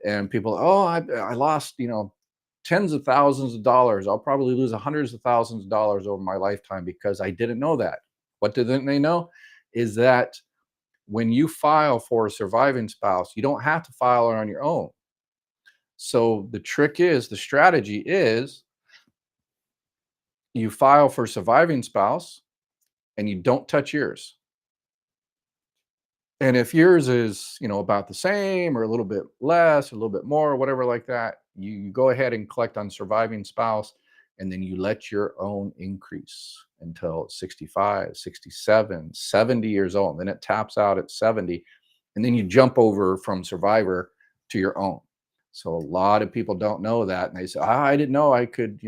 and people, oh, I lost, tens of thousands of dollars. I'll probably lose hundreds of thousands of dollars over my lifetime because I didn't know that. What didn't they know is that when you file for a surviving spouse, you don't have to file it on your own. So the strategy is you file for surviving spouse and you don't touch yours. And if yours is, about the same or a little bit less, a little bit more, whatever like that, you go ahead and collect on surviving spouse, and then you let your own increase until 65, 67, 70 years old. Then it taps out at 70, and then you jump over from survivor to your own. So a lot of people don't know that, and they say, I didn't know I could,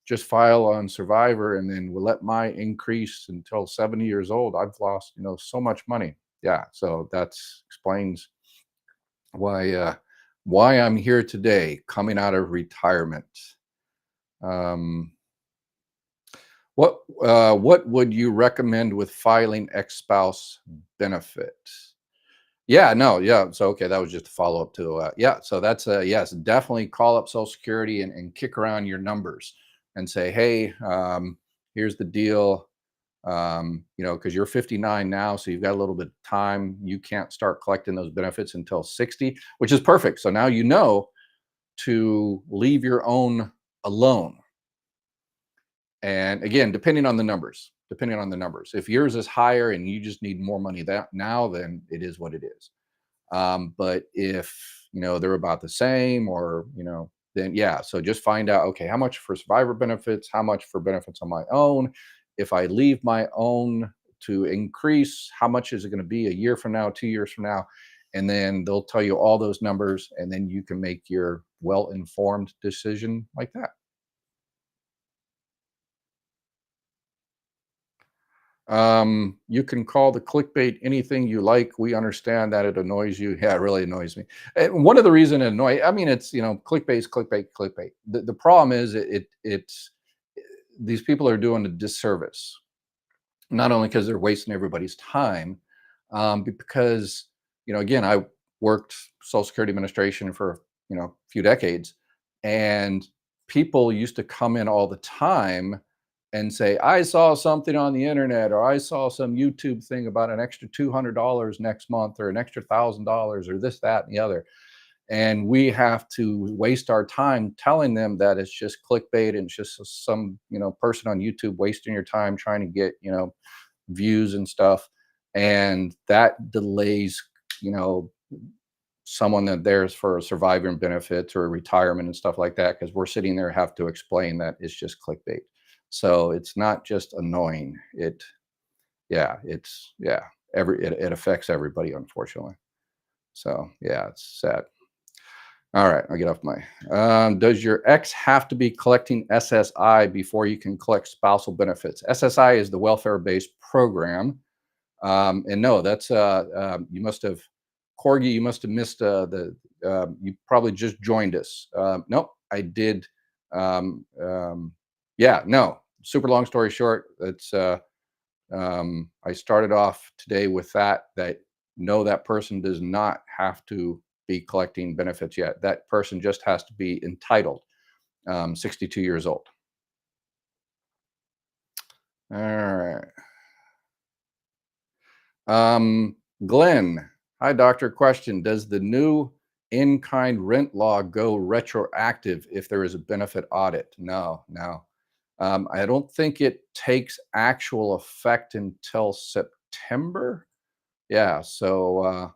just file on survivor and then we'll let my increase until 70 years old. I've lost, so much money. Yeah, so that explains why I'm here today, coming out of retirement. Um, what would you recommend with filing ex-spouse benefit? Yeah, no, yeah. So okay, that was just a follow up to yeah. So that's yes, definitely call up Social Security and kick around your numbers and say, hey, here's the deal. Because you're 59 now, so you've got a little bit of time. You can't start collecting those benefits until 60, which is perfect. So now to leave your own alone. And again, depending on the numbers. If yours is higher and you just need more money that now, then it is what it is. But if they're about the same, or then yeah, so just find out, okay, how much for survivor benefits, how much for benefits on my own. If I leave my own to increase, how much is it going to be a year from now, 2 years from now? And then they'll tell you all those numbers, and then you can make your well-informed decision like that. You can call the clickbait anything you like. We understand that it annoys you. Yeah, it really annoys me. And one of the reason it annoys, I mean, it's clickbait is clickbait, clickbait. The problem is it's these people are doing a disservice, not only because they're wasting everybody's time, but because again, I worked Social Security Administration for a few decades, and people used to come in all the time and say, I saw something on the internet, or I saw some YouTube thing about an extra $200 next month, or an extra $1,000, or this, that, and the other. And we have to waste our time telling them that it's just clickbait and it's just some, person on YouTube wasting your time trying to get, views and stuff. And that delays, you know, someone that there's for a survivor benefits or a retirement and stuff like that, because we're sitting there have to explain that it's just clickbait. So it's not just annoying. It affects everybody, unfortunately. So yeah, it's sad. All right, I'll get off my. Does your ex have to be collecting SSI before you can collect spousal benefits? SSI is the welfare-based program, and no, that's you must have, Corgi. You must have missed the. You probably just joined us. Nope, I did. Yeah, no. Super long story short, it's. I started off today with that. No, that person does not have to be collecting benefits yet. That person just has to be entitled, 62 years old. All right. Glenn, hi, doctor. Question: does the new in-kind rent law go retroactive if there is a benefit audit? No, no. I don't think it takes actual effect until September. Yeah, so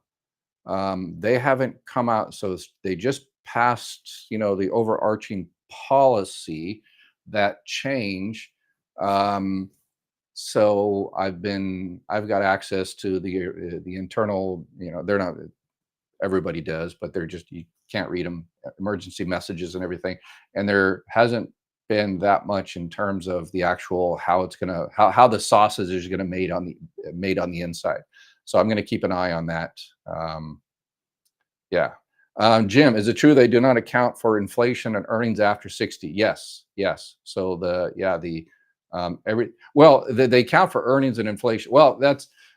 they haven't come out. So they just passed, the overarching policy, that change. Um, so I've got access to the internal. They're not, everybody does, but they're just, you can't read them, emergency messages and everything. And there hasn't been that much in terms of the actual how it's gonna how the sausage is gonna made on the inside. So I'm gonna keep an eye on that. Yeah. Jim, is it true they do not account for inflation and earnings after 60? Yes, yes. So they count for earnings and inflation. Well,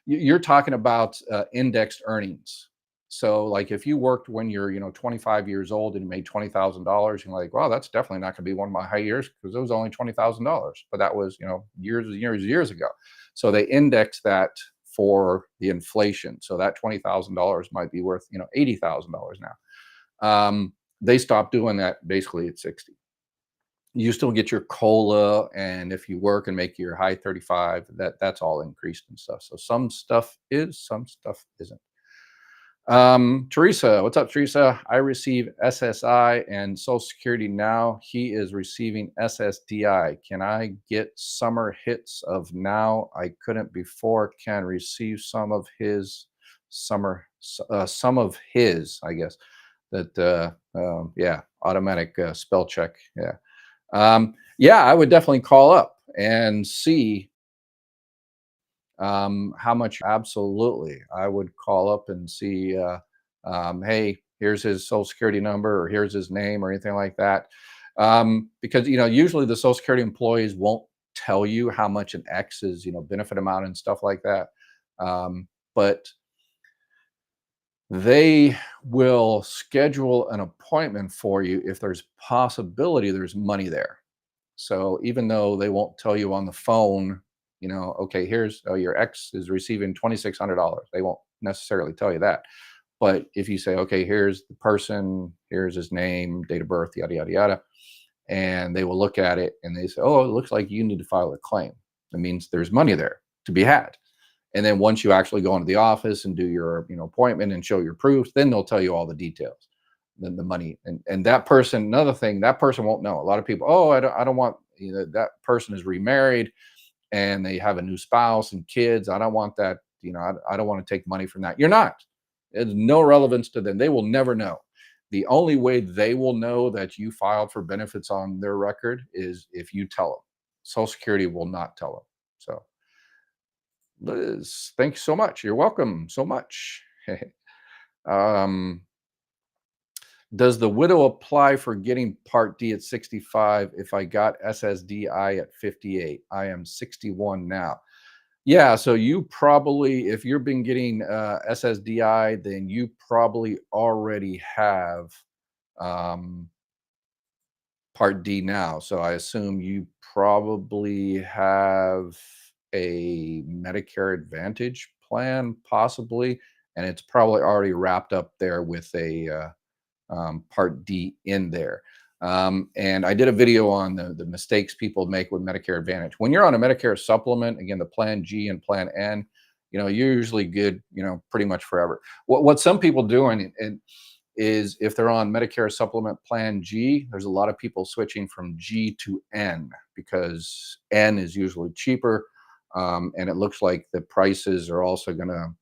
you're talking about indexed earnings. So like if you worked when you're 25 years old and you made $20,000, you're like, well, that's definitely not going to be one of my high years because it was only $20,000, but that was years and years ago. So they index that for the inflation. So that $20,000 might be worth $80,000 now. They stopped doing that basically at 60. You still get your COLA, and if you work and make your high 35, that's all increased and stuff. So some stuff is, some stuff isn't. Teresa, what's up, Teresa? I receive SSI and Social Security now. He is receiving SSDI. Can I get summer hits of now? I couldn't before. Can receive some of his, I guess. Yeah, automatic spell check. Yeah, I would definitely call up and see how much. Absolutely, I would call up and see, hey, here's his social security number, or here's his name, or anything like that. Because usually the social security employees won't tell you how much an X is, benefit amount and stuff like that. But they will schedule an appointment for you if there's possibility there's money there. So even though they won't tell you on the phone, okay, here's your ex is receiving $2,600. They won't necessarily tell you that. But if you say, okay, here's the person, here's his name, date of birth, yada, yada, yada, and they will look at it and they say, oh, it looks like you need to file a claim. That means there's money there to be had. And then once you actually go into the office and do your appointment and show your proof, then they'll tell you all the details. Then the money and that person, another thing, that person won't know. A lot of people, oh, I don't want, that person is remarried and they have a new spouse and kids. I don't want that, I don't want to take money from that. You're not. It's no relevance to them. They will never know. The only way they will know that you filed for benefits on their record is if you tell them. Social Security will not tell them. So Liz, thank you so much. You're welcome so much. um, does the widow apply for getting Part D at 65 if I got SSDI at 58? I am 61 now. Yeah, so you probably, if you've been getting SSDI, then you probably already have Part D now. So I assume you probably have a Medicare Advantage plan, possibly, and it's probably already wrapped up there with a Part D in there. And I did a video on the mistakes people make with Medicare Advantage. When you're on a Medicare supplement, again, the Plan G and Plan N, you're usually good, pretty much forever. What some people do is if they're on Medicare supplement Plan G, there's a lot of people switching from G to N because N is usually cheaper. And it looks like the prices are also going to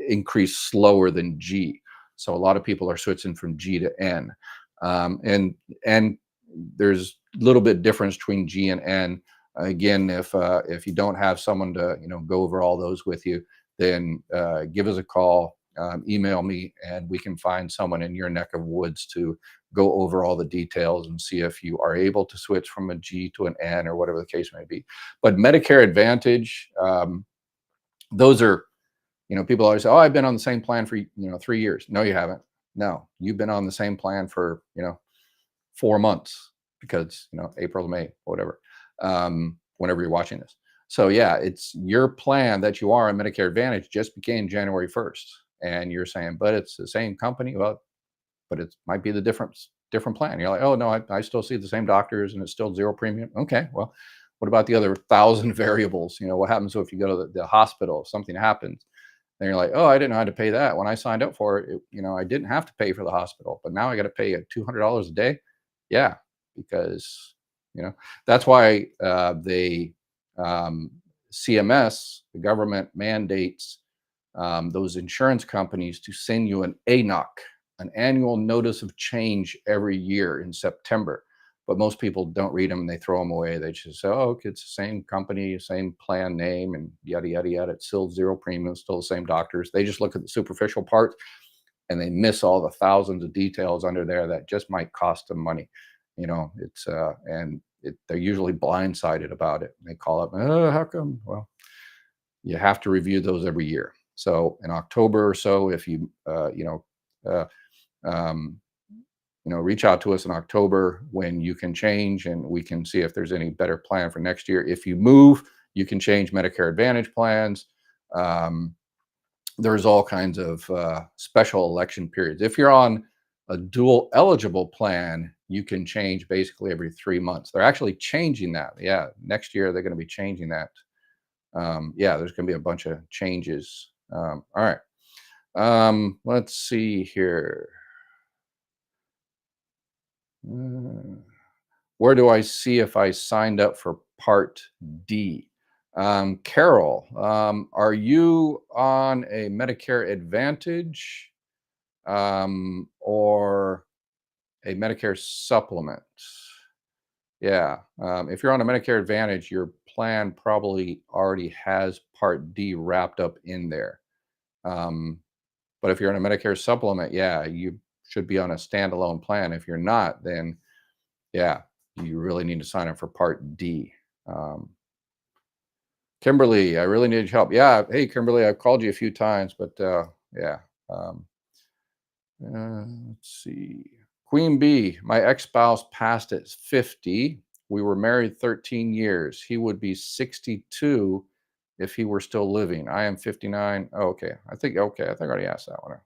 increase slower than G. So a lot of people are switching from G to N. And there's a little bit difference between G and N. Again, if you don't have someone to go over all those with you, then give us a call, email me, and we can find someone in your neck of woods to go over all the details and see if you are able to switch from a G to an N or whatever the case may be. But Medicare Advantage, those are, people always say, oh, I've been on the same plan for 3 years. No, you haven't. No, you've been on the same plan for 4 months because April, May, whatever, whenever you're watching this. So yeah, it's your plan that you are on Medicare Advantage just became January 1st, and you're saying, but it's the same company. Well, but it might be the different plan. You're like, oh no, I still see the same doctors and it's still zero premium. Okay, well, what about the other 1,000 variables? What happens if you go to the hospital, if something happens? Then you're like, oh, I didn't know how to pay that. When I signed up for it, I didn't have to pay for the hospital, but now I got to pay $200 a day. Yeah, because that's why CMS, the government, mandates those insurance companies to send you an ANOC, an annual notice of change every year in September. But most people don't read them and they throw them away. They just say, oh, okay, it's the same company, same plan name, and yada, yada, yada. It's still zero premium, still the same doctors. They just look at the superficial part and they miss all the thousands of details under there that just might cost them money. They're usually blindsided about it. They call up, oh, how come? Well, you have to review those every year. So in October or so, if you, uh, um, reach out to us in October when you can change and we can see if there's any better plan for next year. If you move, you can change Medicare Advantage plans. Um, there's all kinds of special election periods. If you're on a dual eligible plan, you can change basically every 3 months. They're actually changing that. Yeah, next year they're going to be changing that. Yeah, there's going to be a bunch of changes. All right. Let's see here. Where do I see if I signed up for Part D? Carol, are you on a Medicare Advantage or a Medicare supplement? Yeah. If you're on a Medicare Advantage, your plan probably already has Part D wrapped up in there. But if you're on a Medicare supplement, yeah, you should be on a standalone plan. If you're not, then yeah, you really need to sign up for Part D. Um, Kimberly, I really need help. Yeah. Hey, Kimberly, I've called you a few times, but yeah. Um, let's see. Queen Bee, my ex-spouse passed at 50. We were married 13 years. He would be 62 if he were still living. I am 59. Oh, okay. Okay. I think I already asked that one.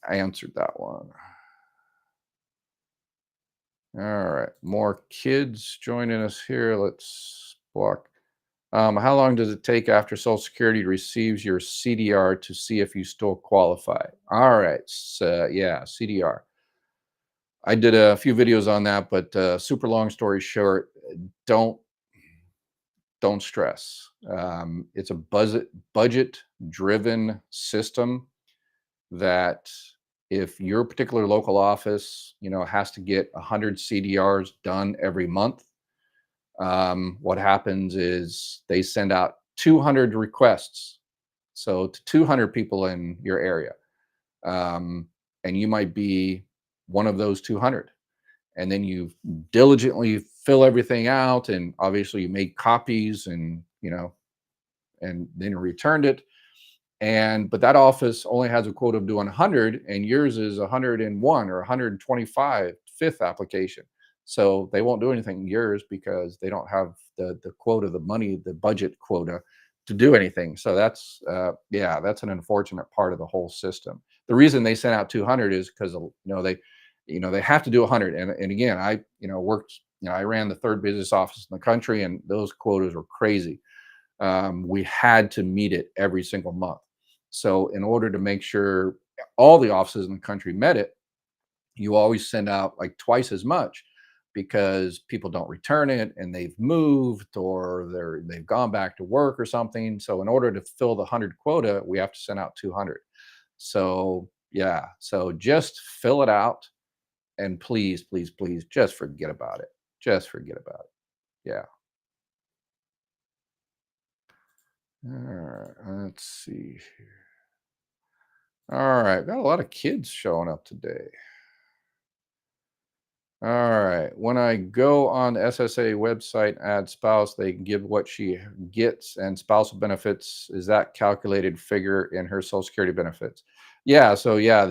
I answered that one. All right. More kids joining us here. Let's block. How long does it take after Social Security receives your CDR to see if you still qualify? All right. So, yeah, CDR. I did a few videos on that, but super long story short, don't don't stress. It's a budget driven system that if your particular local office, has to get 100 CDRs done every month, what happens is they send out 200 requests. So to 200 people in your area. Um, and you might be one of those 200. And then you diligently fill everything out. And obviously you make copies and then returned it. But that office only has a quota of doing 100 and yours is 101 or 125 fifth application. So they won't do anything in yours because they don't have the quota, the money, the budget quota to do anything. So that's an unfortunate part of the whole system. The reason they sent out 200 is because they have to do 100. And again, I worked, I ran the third business office in the country, and those quotas were crazy. We had to meet it every single month. So in order to make sure all the offices in the country met it, you always send out like twice as much because people don't return it and they've moved or they've gone back to work or something. So in order to fill the 100 quota, we have to send out 200. So yeah, so just fill it out and please, please, please just forget about it. Just forget about it. Yeah. All right, let's see here. All right, got a lot of kids showing up today. All right, when I go on the SSA website, add spouse, they give what she gets and spousal benefits. Is that calculated figure in her Social Security benefits? Yeah, so yeah,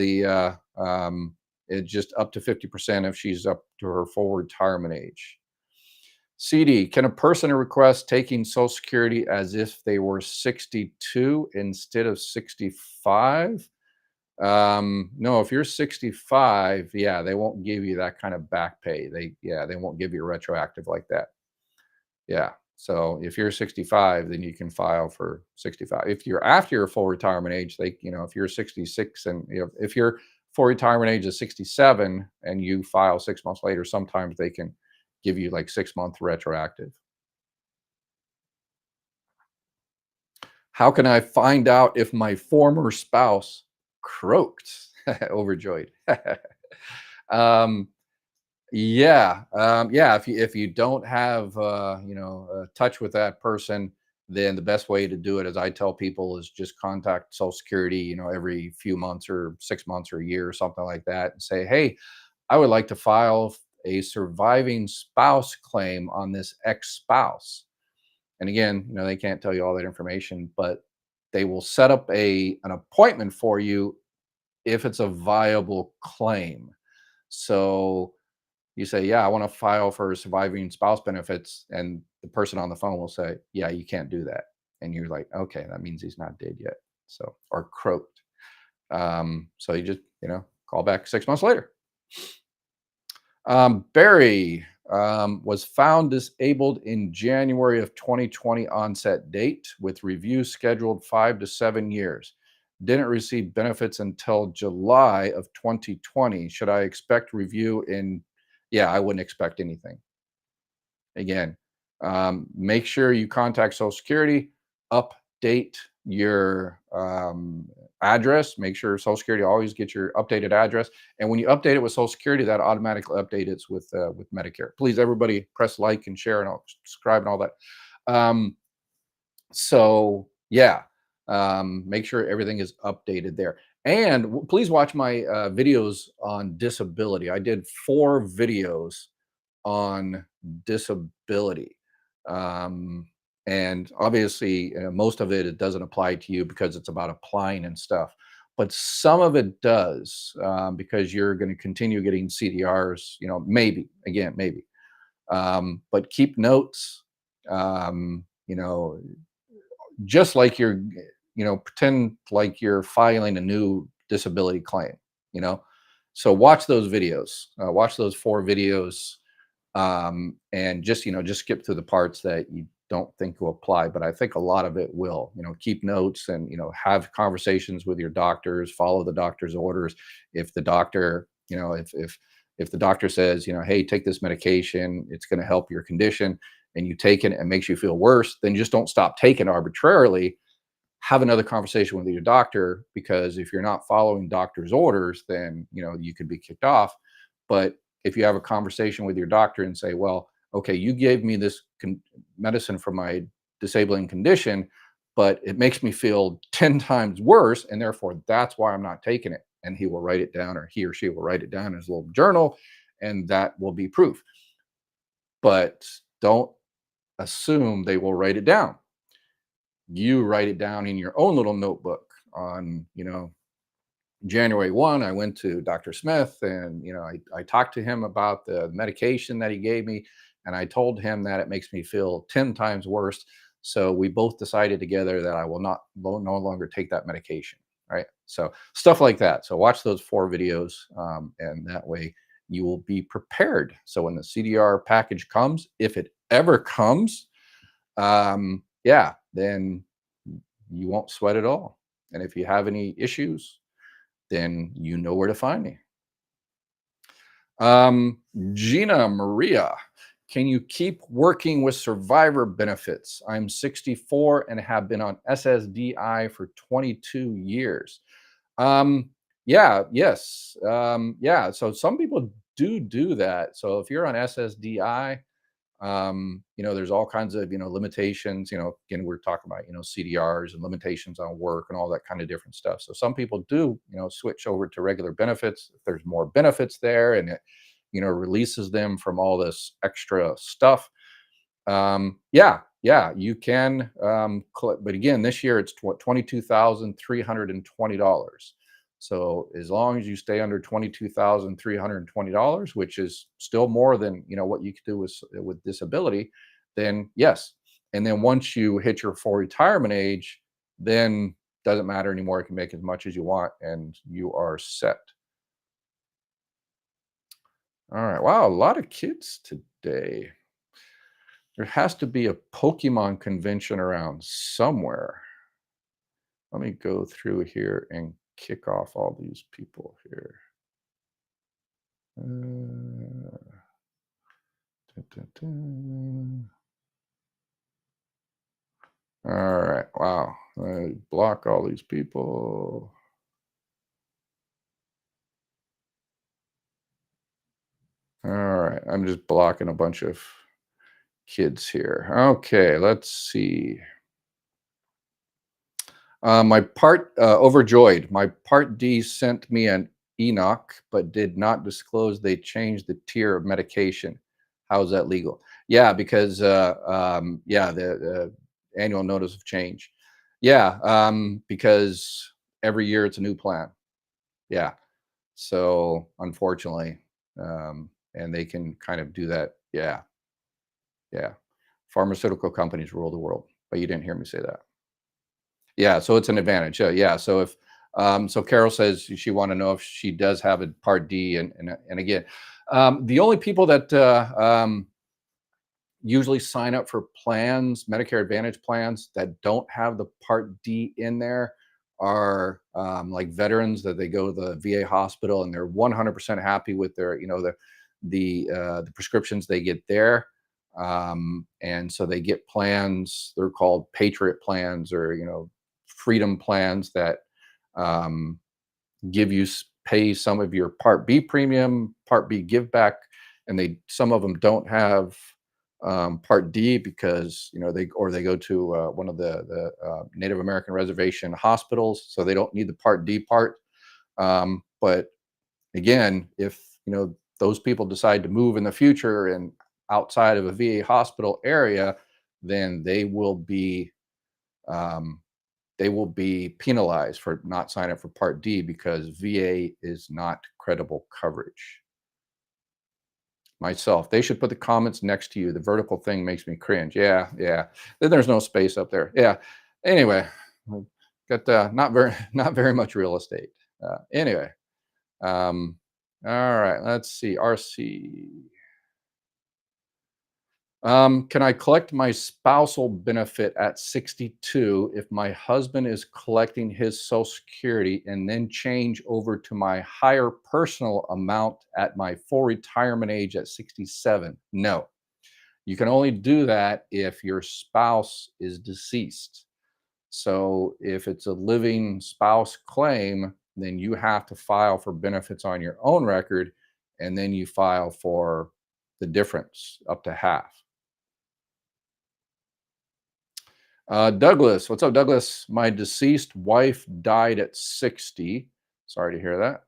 it's just up to 50% if she's up to her full retirement age. CD, can a person request taking Social Security as if they were 62 instead of 65? No, if you're 65, yeah, they won't give you that kind of back pay. They won't give you retroactive like that. Yeah. So if you're 65, then you can file for 65. If you're after your full retirement age, if you're 66 and if your full retirement age is 67 and you file 6 months later, sometimes they can give you like 6 month retroactive. How can I find out if my former spouse croaked? Overjoyed. um, yeah. If you don't have touch with that person, then the best way to do it, as I tell people, is just contact Social Security, every few months or 6 months or a year or something like that, and say, hey, I would like to file a surviving spouse claim on this ex-spouse. And again, they can't tell you all that information, but they will set up an appointment for you if it's a viable claim. So you say, yeah, I want to file for surviving spouse benefits. And the person on the phone will say, yeah, you can't do that. And you're like, okay, that means he's not dead yet. So, or croaked. So you just, call back 6 months later. Barry was found disabled in January of 2020 onset date with review scheduled 5 to 7 years. Didn't receive benefits until July of 2020. Should I expect review in? Yeah, I wouldn't expect anything. Again, make sure you contact Social Security, update your address. Make sure Social Security always gets your updated address. And when you update it with Social Security, that automatically updates it with Medicare. Please, everybody, press like and share and subscribe and all that. So yeah, make sure everything is updated there. And please watch my videos on disability. I did 4 videos on disability. Um, and obviously, most of it doesn't apply to you because it's about applying and stuff. But some of it does, because you're going to continue getting CDRs, maybe, again, maybe. But keep notes, just like pretend like you're filing a new disability claim, you know. So watch those videos, watch those 4 videos, and just skip through the parts that you don't think will apply, but I think a lot of it will. Keep notes and have conversations with your doctors, follow the doctor's orders. If the doctor, if the doctor says, hey, take this medication, it's going to help your condition, and you take it and it makes you feel worse, then just don't stop taking it arbitrarily. Have another conversation with your doctor, because if you're not following doctor's orders, then you could be kicked off. But if you have a conversation with your doctor and say, well, okay, you gave me this medicine for my disabling condition, but it makes me feel 10 times worse, and therefore that's why I'm not taking it. And he will write it down, or he or she will write it down in his little journal, and that will be proof. But don't assume they will write it down. You write it down in your own little notebook. On January 1, I went to Dr. Smith, and I talked to him about the medication that he gave me, and I told him that it makes me feel 10 times worse. So we both decided together that I will no longer take that medication. Right. So stuff like that. So watch those 4 videos, and that way you will be prepared. So when the CDR package comes, if it ever comes, yeah, then you won't sweat at all. And if you have any issues, then you know where to find me. Gina Maria, can you keep working with survivor benefits? I'm 64 and have been on SSDI for 22 years. Yeah, yes. Yeah, so some people do that. So if you're on SSDI, there's all kinds of limitations. Again, we're talking about CDRs and limitations on work and all that kind of different stuff. So some people do switch over to regular benefits if there's more benefits there, and it releases them from all this extra stuff. Yeah, you can collect, but again, this year it's $22,320. So as long as you stay under $22,320, which is still more than what you could do with disability, then yes. And then once you hit your full retirement age, then doesn't matter anymore. You can make as much as you want, and you are set. All right. Wow, a lot of kids today. There has to be a Pokemon convention around somewhere. Let me go through here and kick off all these people here. Dun, dun, dun. All right. Wow. Block all these people. right, I'm just blocking a bunch of kids here. Okay, let's see. My part overjoyed. My Part D sent me an Enoch, but did not disclose they changed the tier of medication. How is that legal? Yeah, because yeah, the annual notice of change. Yeah, because every year it's a new plan. Yeah, so unfortunately, and they can kind of do that. Yeah, yeah. Pharmaceutical companies rule the world, but you didn't hear me say that. Yeah, so it's an advantage. Yeah. So if so Carol says she want to know if she does have a Part D, and again, the only people that usually sign up for plans, Medicare Advantage plans that don't have the Part D in there are like veterans that they go to the VA hospital and they're 100% happy with their, the prescriptions they get there. And so they get plans. They're called Patriot plans, or freedom plans that um, give you pay some of your Part B premium, Part B give back, and they some of them don't have Part D because they go to one of the Native American reservation hospitals, so they don't need the Part D part. But again, if those people decide to move in the future and outside of a VA hospital area, then um, they will be penalized for not signing up for Part D because VA is not credible coverage. Myself, they should put the comments next to you. The vertical thing makes me cringe. Yeah, yeah. Then there's no space up there. Yeah. Anyway, got not very not very much real estate. Anyway, um, all right. Let's see. RC. Can I collect my spousal benefit at 62 if my husband is collecting his Social Security and then change over to my higher personal amount at my full retirement age at 67? No. You can only do that if your spouse is deceased. So if it's a living spouse claim, then you have to file for benefits on your own record, and then you file for the difference up to half. Douglas, what's up, Douglas? My deceased wife died at 60. Sorry to hear that.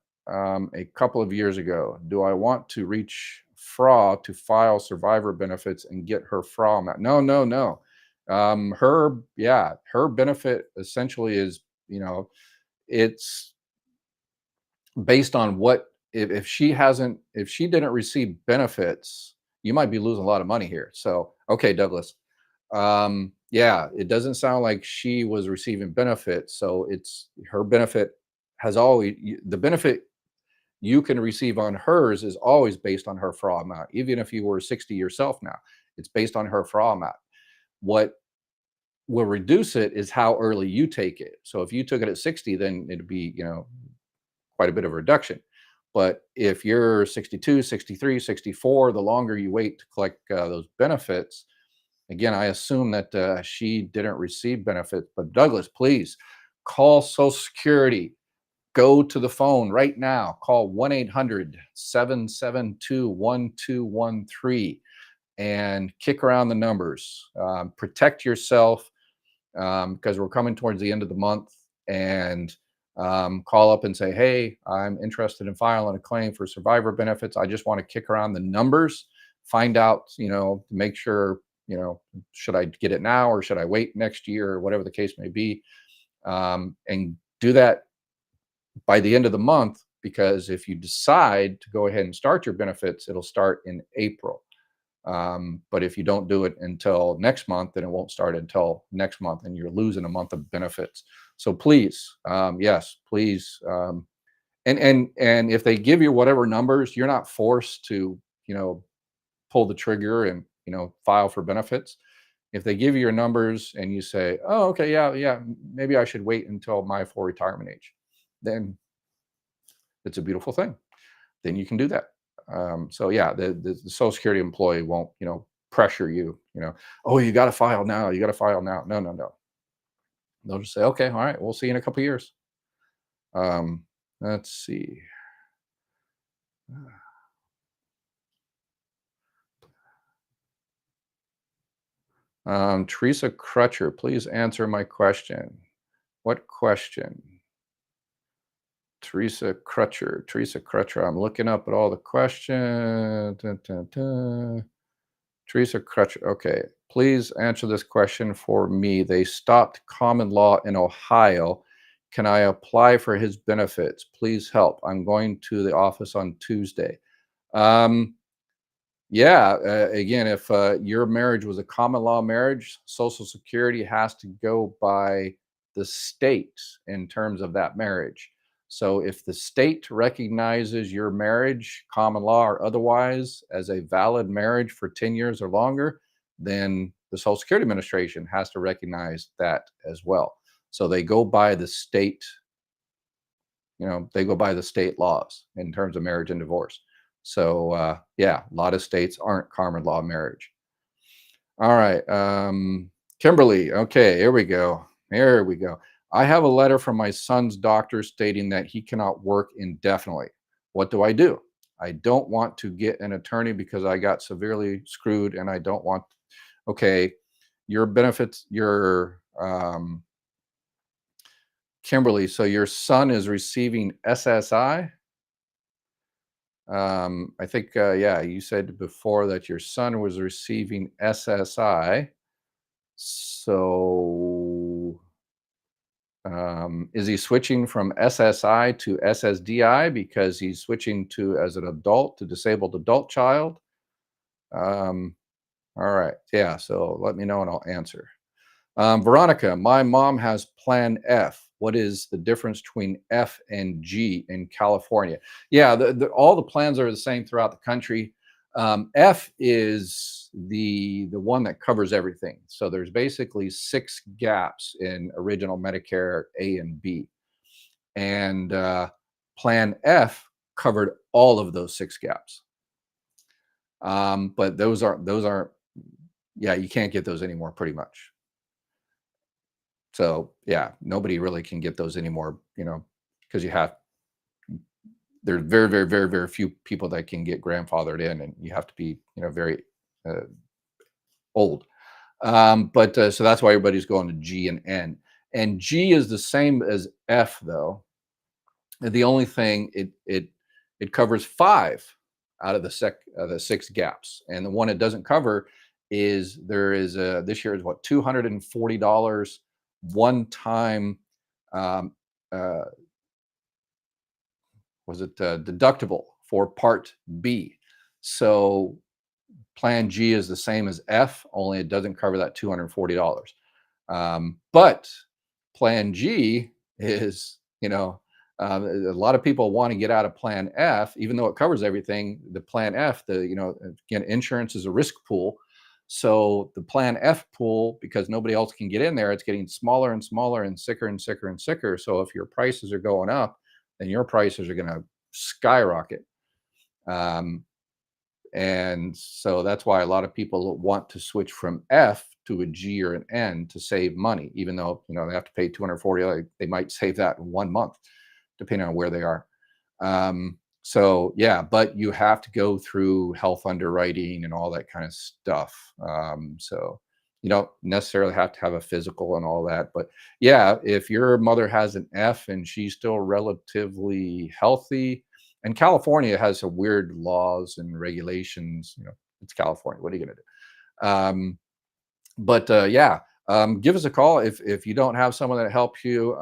A couple of years ago. Do I want to reach FRA to file survivor benefits and get her FRA amount? No, no, no. Her benefit essentially is, it's based on what if she didn't receive benefits, you might be losing a lot of money here. So, okay, Douglas. Yeah, it doesn't sound like she was receiving benefits, so it's her benefit has always the benefit you can receive on hers is always based on her FRA amount, even if you were 60 yourself now. It's based on her FRA amount. What will reduce it is how early you take it. So if you took it at 60, then it'd be, quite a bit of a reduction. But if you're 62, 63, 64, the longer you wait to collect those benefits, again, I assume that she didn't receive benefits. But Douglas, please call Social Security. Go to the phone right now. Call 1-800-772-1213 and kick around the numbers. Protect yourself because we're coming towards the end of the month, and call up and say, hey, I'm interested in filing a claim for survivor benefits. I just want to kick around the numbers, find out, to make sure, should I get it now or should I wait next year or whatever the case may be. And do that by the end of the month, because if you decide to go ahead and start your benefits, it'll start in April. But if you don't do it until next month, then it won't start until next month, and you're losing a month of benefits. So please, yes, please, and if they give you whatever numbers, you're not forced to, pull the trigger and file for benefits. If they give you your numbers and you say, oh, okay, yeah, yeah, maybe I should wait until my full retirement age, then it's a beautiful thing. Then you can do that. So yeah, the Social Security employee won't, pressure you, oh, you got to file now. You got to file now. No, no, no. They'll just say, okay, all right, we'll see you in a couple of years. Let's see. Teresa Crutcher, please answer my question. What question? Teresa Crutcher. I'm looking up at all the questions. Dun, dun, dun. Teresa Crutcher. Okay. Please answer this question for me. They stopped common law in Ohio. Can I apply for his benefits? Please help. I'm going to the office on Tuesday. Um, yeah, again, if your marriage was a common law marriage, Social Security has to go by the state in terms of that marriage. So if the state recognizes your marriage, common law or otherwise, as a valid marriage for 10 years or longer, then the Social Security Administration has to recognize that as well. So they go by the state, they go by the state laws in terms of marriage and divorce. So yeah, a lot of states aren't common law marriage. All right, Kimberly. Okay, here we go. Here we go. I have a letter from my son's doctor stating that he cannot work indefinitely. What do I do? I don't want to get an attorney because I got severely screwed, and I don't want. Okay, your benefits, your Kimberly. So your son is receiving SSI. I think, yeah, you said before that your son was receiving SSI. So, is he switching from SSI to SSDI because he's switching to as an adult to disabled adult child? Um, all right. Yeah. So let me know and I'll answer. Veronica, my mom has Plan F. What is the difference between F and G in California? Yeah, all the plans are the same throughout the country. F is the one that covers everything. So there's basically 6 gaps in original Medicare A and B, and Plan F covered all of those 6 gaps. But those aren't. Yeah, you can't get those anymore, pretty much. So yeah, nobody really can get those anymore, because there's very, very, very, very few people that can get grandfathered in, and you have to be, very uh, old. But so that's why everybody's going to G and N. And G is the same as F, though. The only thing it covers 5 out of the 6 gaps, and the one it doesn't cover is there is this year is what $240 one time, um, uh, was it deductible for Part B. So Plan G is the same as F, only it doesn't cover that $240. But Plan G is, a lot of people want to get out of Plan F, even though it covers everything. The Plan F, again, insurance is a risk pool. So the Plan F pool, because nobody else can get in there, it's getting smaller and smaller and sicker and sicker and sicker. So if your prices are going up, then your prices are going to skyrocket. Um, and so that's why a lot of people want to switch from F to a G or an N to save money, even though they have to pay 240. They might save that in 1 month, depending on where they are. So yeah, but you have to go through health underwriting and all that kind of stuff. So you don't necessarily have to have a physical and all that, but yeah, if your mother has an F and she's still relatively healthy, and California has some weird laws and regulations. It's California. What are you going to do? But yeah, give us a call if you don't have someone that helps you.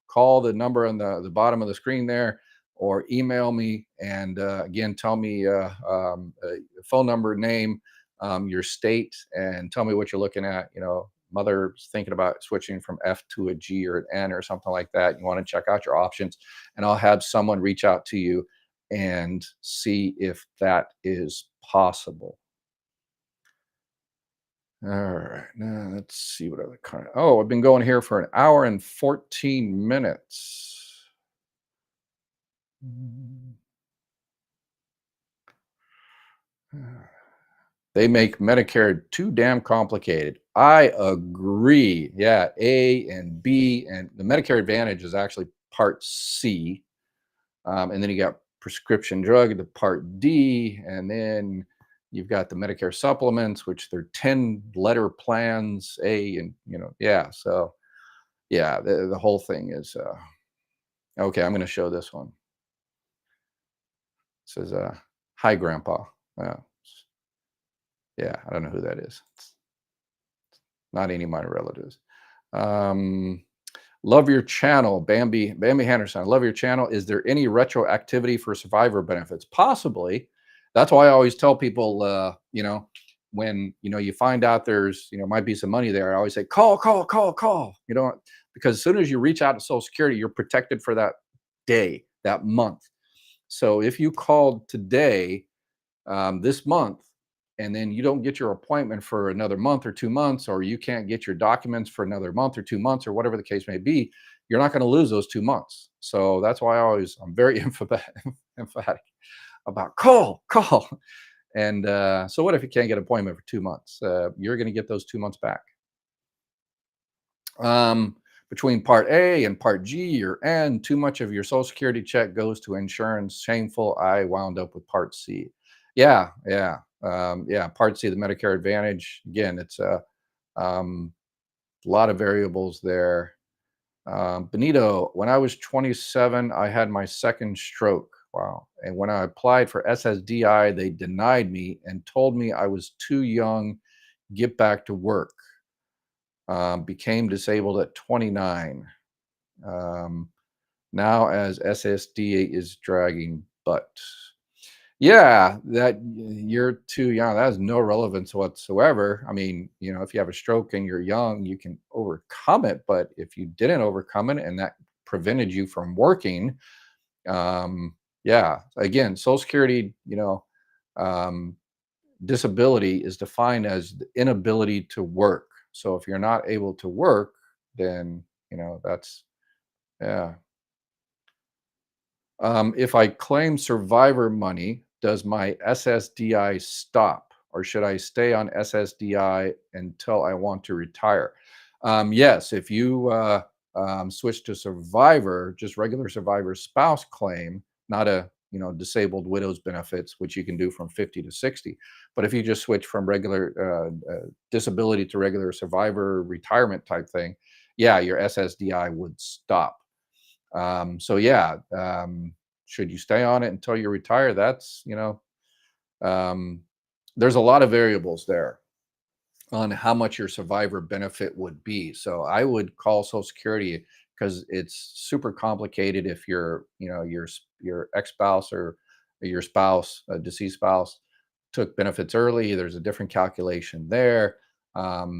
Call the number on the bottom of the screen there, or email me. And again, tell me phone number, name, your state, and tell me what you're looking at. Mother's thinking about switching from F to a G or an N or something like that. You want to check out your options, and I'll have someone reach out to you and see if that is possible. All right, now let's see what other kind. Oh, I've been going here for an hour and 14 minutes. They make Medicare too damn complicated. I agree. Yeah, A and B, and the Medicare Advantage is actually Part C, and then you got prescription drug, the Part D, and then You've got the Medicare supplements, which they're 10-letter plans, A, and yeah. So yeah, the whole thing is okay. I'm going to show this one. It says, "Hi, Grandpa." Uh, yeah, I don't know who that is. It's not any of my relatives. Um, Love your channel, Bambi Henderson. I love your channel. Is there any retroactivity for survivor benefits? Possibly. That's why I always tell people, when you find out there's might be some money there, I always say call, call, call, call. Because as soon as you reach out to Social Security, you're protected for that day, that month. So if you called today, this month, and then you don't get your appointment for another month or 2 months, or you can't get your documents for another month or 2 months, or whatever the case may be, you're not going to lose those 2 months. So that's why I'm very emphatic about call. And so what if you can't get an appointment for 2 months? You're going to get those 2 months back. Between Part A and Part G or N, too much of your Social Security check goes to insurance. Shameful. I wound up with Part C. Yeah, yeah, yeah. Part C, the Medicare Advantage. Again, it's a lot of variables there. Benito, when I was 27, I had my second stroke. Wow. And when I applied for SSDI, they denied me and told me I was too young. Get back to work. Became disabled at 29. Now as SSD is dragging butt. Yeah, that you're too young. That has no relevance whatsoever. I mean, if you have a stroke and you're young, you can overcome it. But if you didn't overcome it and that prevented you from working, yeah, again, Social Security, um, disability is defined as the inability to work. So if you're not able to work, then that's yeah. If I claim survivor money, does my SSDI stop, or should I stay on SSDI until I want to retire? Yes, if you switch to survivor, just regular survivor spouse claim, not a disabled widow's benefits, which you can do from 50 to 60. But if you just switch from regular disability to regular survivor retirement type thing, yeah, your SSDI would stop. So yeah, should you stay on it until you retire? That's um, there's a lot of variables there on how much your survivor benefit would be. So I would call Social Security because it's super complicated. If your ex-spouse or your spouse, a deceased spouse, took benefits early, there's a different calculation there.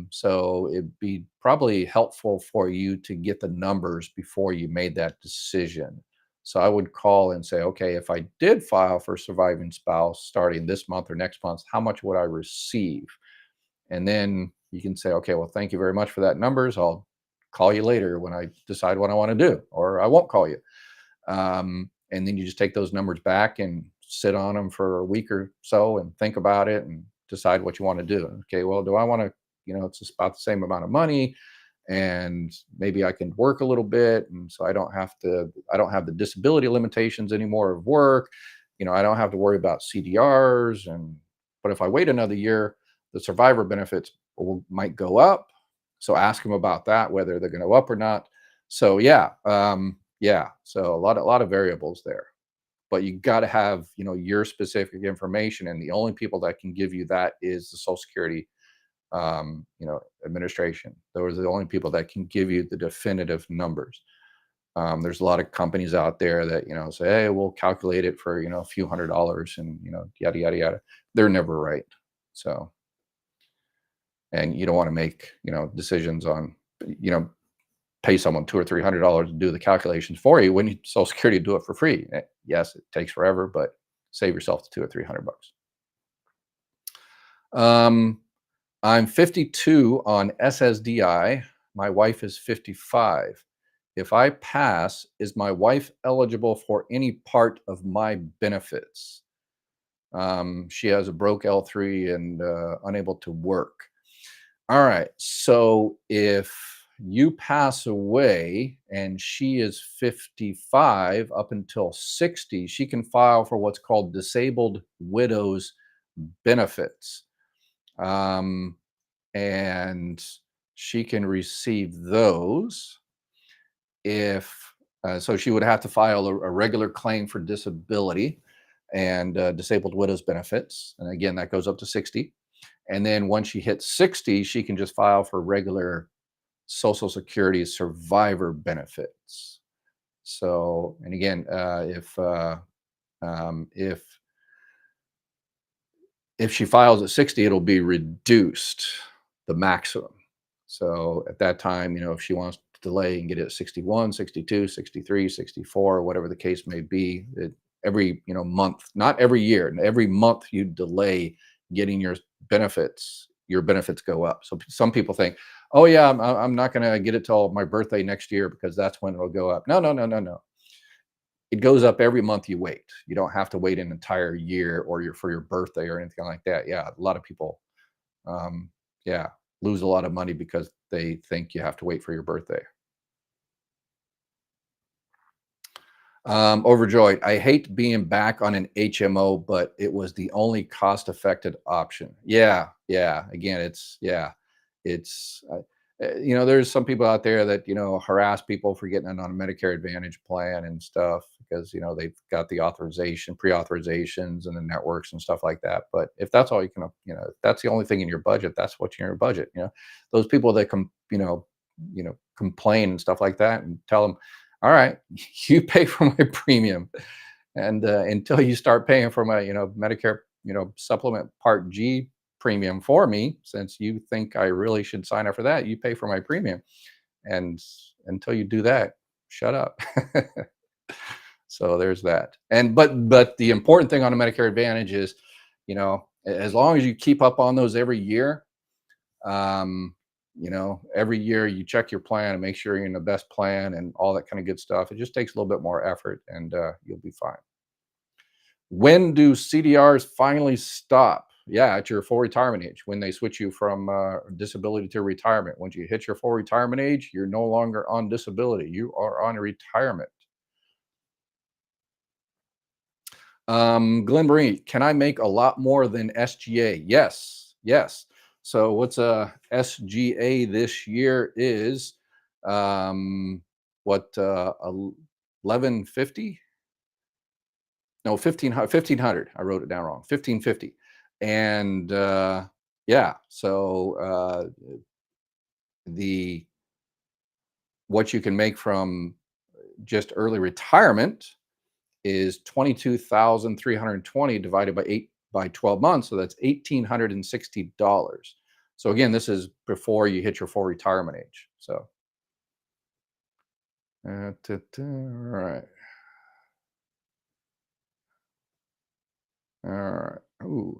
So it'd be probably helpful for you to get the numbers before you made that decision. So I would call and say, okay, if I did file for surviving spouse starting this month or next month, how much would I receive? And then you can say, okay, well, thank you very much for that numbers. I'll call you later when I decide what I want to do, or I won't call you. And then you just take those numbers back and sit on them for a week or so and think about it and decide what you want to do. Okay, well, do I want to, it's just about the same amount of money, and maybe I can work a little bit, and so I don't have the disability limitations anymore of work. I don't have to worry about CDRs, but if I wait another year, the survivor benefits might go up. So ask them about that, whether they're going to go up or not. So yeah, yeah. So a lot of variables there, but you got to have your specific information, and the only people that can give you that is the Social Security administration. Those are the only people that can give you the definitive numbers. There's a lot of companies out there that say, hey, we'll calculate it for a few $100s and yada yada yada. They're never right. So, and you don't want to make decisions on pay someone $200 or $300 to do the calculations for you when Social Security do it for free. Yes, it takes forever, but save yourself the $200 or $300. I'm 52 on SSDI. My wife is 55. If I pass, is my wife eligible for any part of my benefits? She has a broke L3 and unable to work. All right. So if you pass away and she is 55 up until 60, she can file for what's called disabled widows benefits. Um, and she can receive those if so she would have to file a regular claim for disability and disabled widows benefits, and again that goes up to 60. And then once she hits 60, she can just file for regular social security survivor benefits. So, and again, um, if if she files at 60, it'll be reduced, the maximum. So at that time, if she wants to delay and get it at 61, 62, 63, 64, whatever the case may be, every, month, not every year, and every month you delay getting your benefits go up. So some people think, oh yeah, I'm not going to get it till my birthday next year because that's when it'll go up. No, no, no, no, no. It goes up every month you wait. You don't have to wait an entire year or for your birthday or anything like that. Yeah, a lot of people, um, yeah, lose a lot of money because they think you have to wait for your birthday. Overjoyed. I hate being back on an HMO, but it was the only cost-effective option. Yeah, yeah. Again, there's some people out there that harass people for getting on a Medicare Advantage plan and stuff because they've got the pre-authorizations, and the networks and stuff like that. But if that's all you can, if that's the only thing in your budget, that's what's in your budget. Those people that complain and stuff like that, and tell them, all right, you pay for my premium, and until you start paying for my Medicare supplement Part G premium for me, since you think I really should sign up for that, you pay for my premium, and until you do that, shut up. So there's that. And but the important thing on a Medicare Advantage is, as long as you keep up on those every year, um, every year you check your plan and make sure you're in the best plan and all that kind of good stuff. It just takes a little bit more effort, and you'll be fine. When do CDRs finally stop? Yeah, at your full retirement age, when they switch you from disability to retirement. Once you hit your full retirement age, you're no longer on disability. You are on retirement. Glenn Marie, can I make a lot more than SGA? Yes, yes. So what's SGA this year is what 1150? No, 1500. I wrote it down wrong. 1550. And yeah, so the what you can make from just early retirement is 22,320 divided by 12 months. So that's $1,860. So again, this is before you hit your full retirement age. So, all right. All right. Ooh.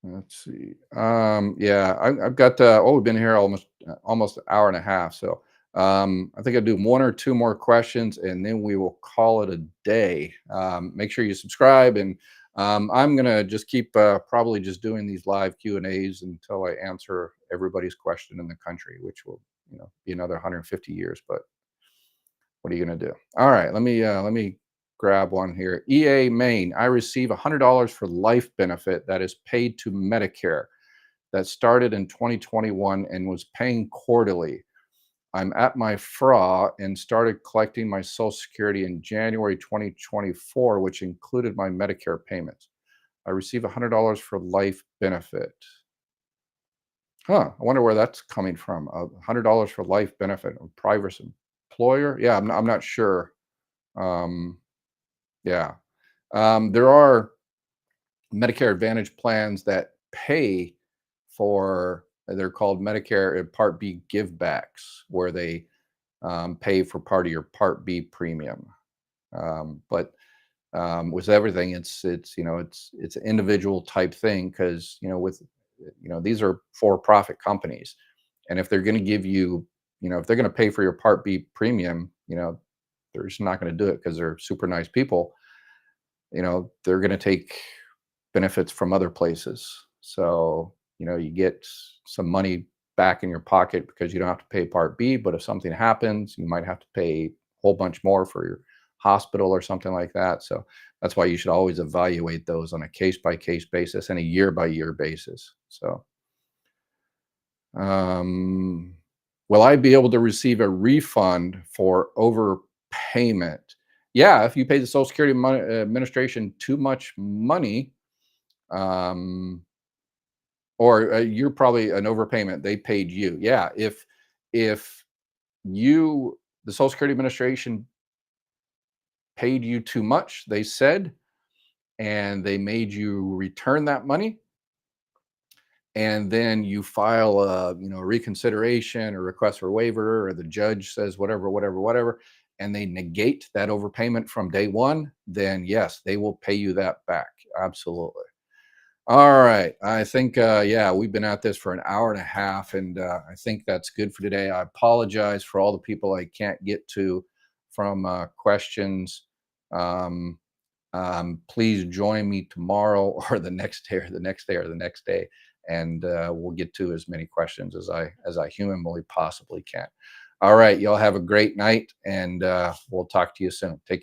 Let's see. Yeah, I've got. We've been here almost an hour and a half. So I think I'll do one or two more questions, and then we will call it a day. Make sure you subscribe, and I'm gonna just keep probably just doing these live Q&As until I answer everybody's question in the country, which will be another 150 years. But what are you gonna do? All right, let me grab one here. EA Maine. I receive $100 for life benefit that is paid to Medicare. That started in 2021 and was paying quarterly. I'm at my FRA and started collecting my Social Security in January 2024, which included my Medicare payments. I receive $100 for life benefit. Huh, I wonder where that's coming from. $100 for life benefit, a private employer? Yeah, I'm not sure. Um, yeah. There are Medicare Advantage plans that pay for, they're called Medicare Part B givebacks, where they pay for part of your Part B premium. But with everything, it's an individual type thing, because with these are for-profit companies, and if they're going to give you, if they're going to pay for your Part B premium, they're just not going to do it because they're super nice people. They're going to take benefits from other places. So, you get some money back in your pocket because you don't have to pay Part B, but if something happens, you might have to pay a whole bunch more for your hospital or something like that. So that's why you should always evaluate those on a case by case basis and a year by year basis. So, um, will I be able to receive a refund for overpayment? Yeah, if you pay the Social Security Administration too much money, um, or you're probably an overpayment. They paid you. Yeah, if you the Social Security Administration paid you too much, they said, and they made you return that money, and then you file a reconsideration or request for waiver, or the judge says whatever, whatever, whatever, and they negate that overpayment from day one, then yes, they will pay you that back. Absolutely. All right. I think, yeah, we've been at this for an hour and a half, and I think that's good for today. I apologize for all the people I can't get to from questions. Um, please join me tomorrow or the next day or the next day or the next day, and we'll get to as many questions as I humanly possibly can. All right. Y'all have a great night, and we'll talk to you soon. Take care.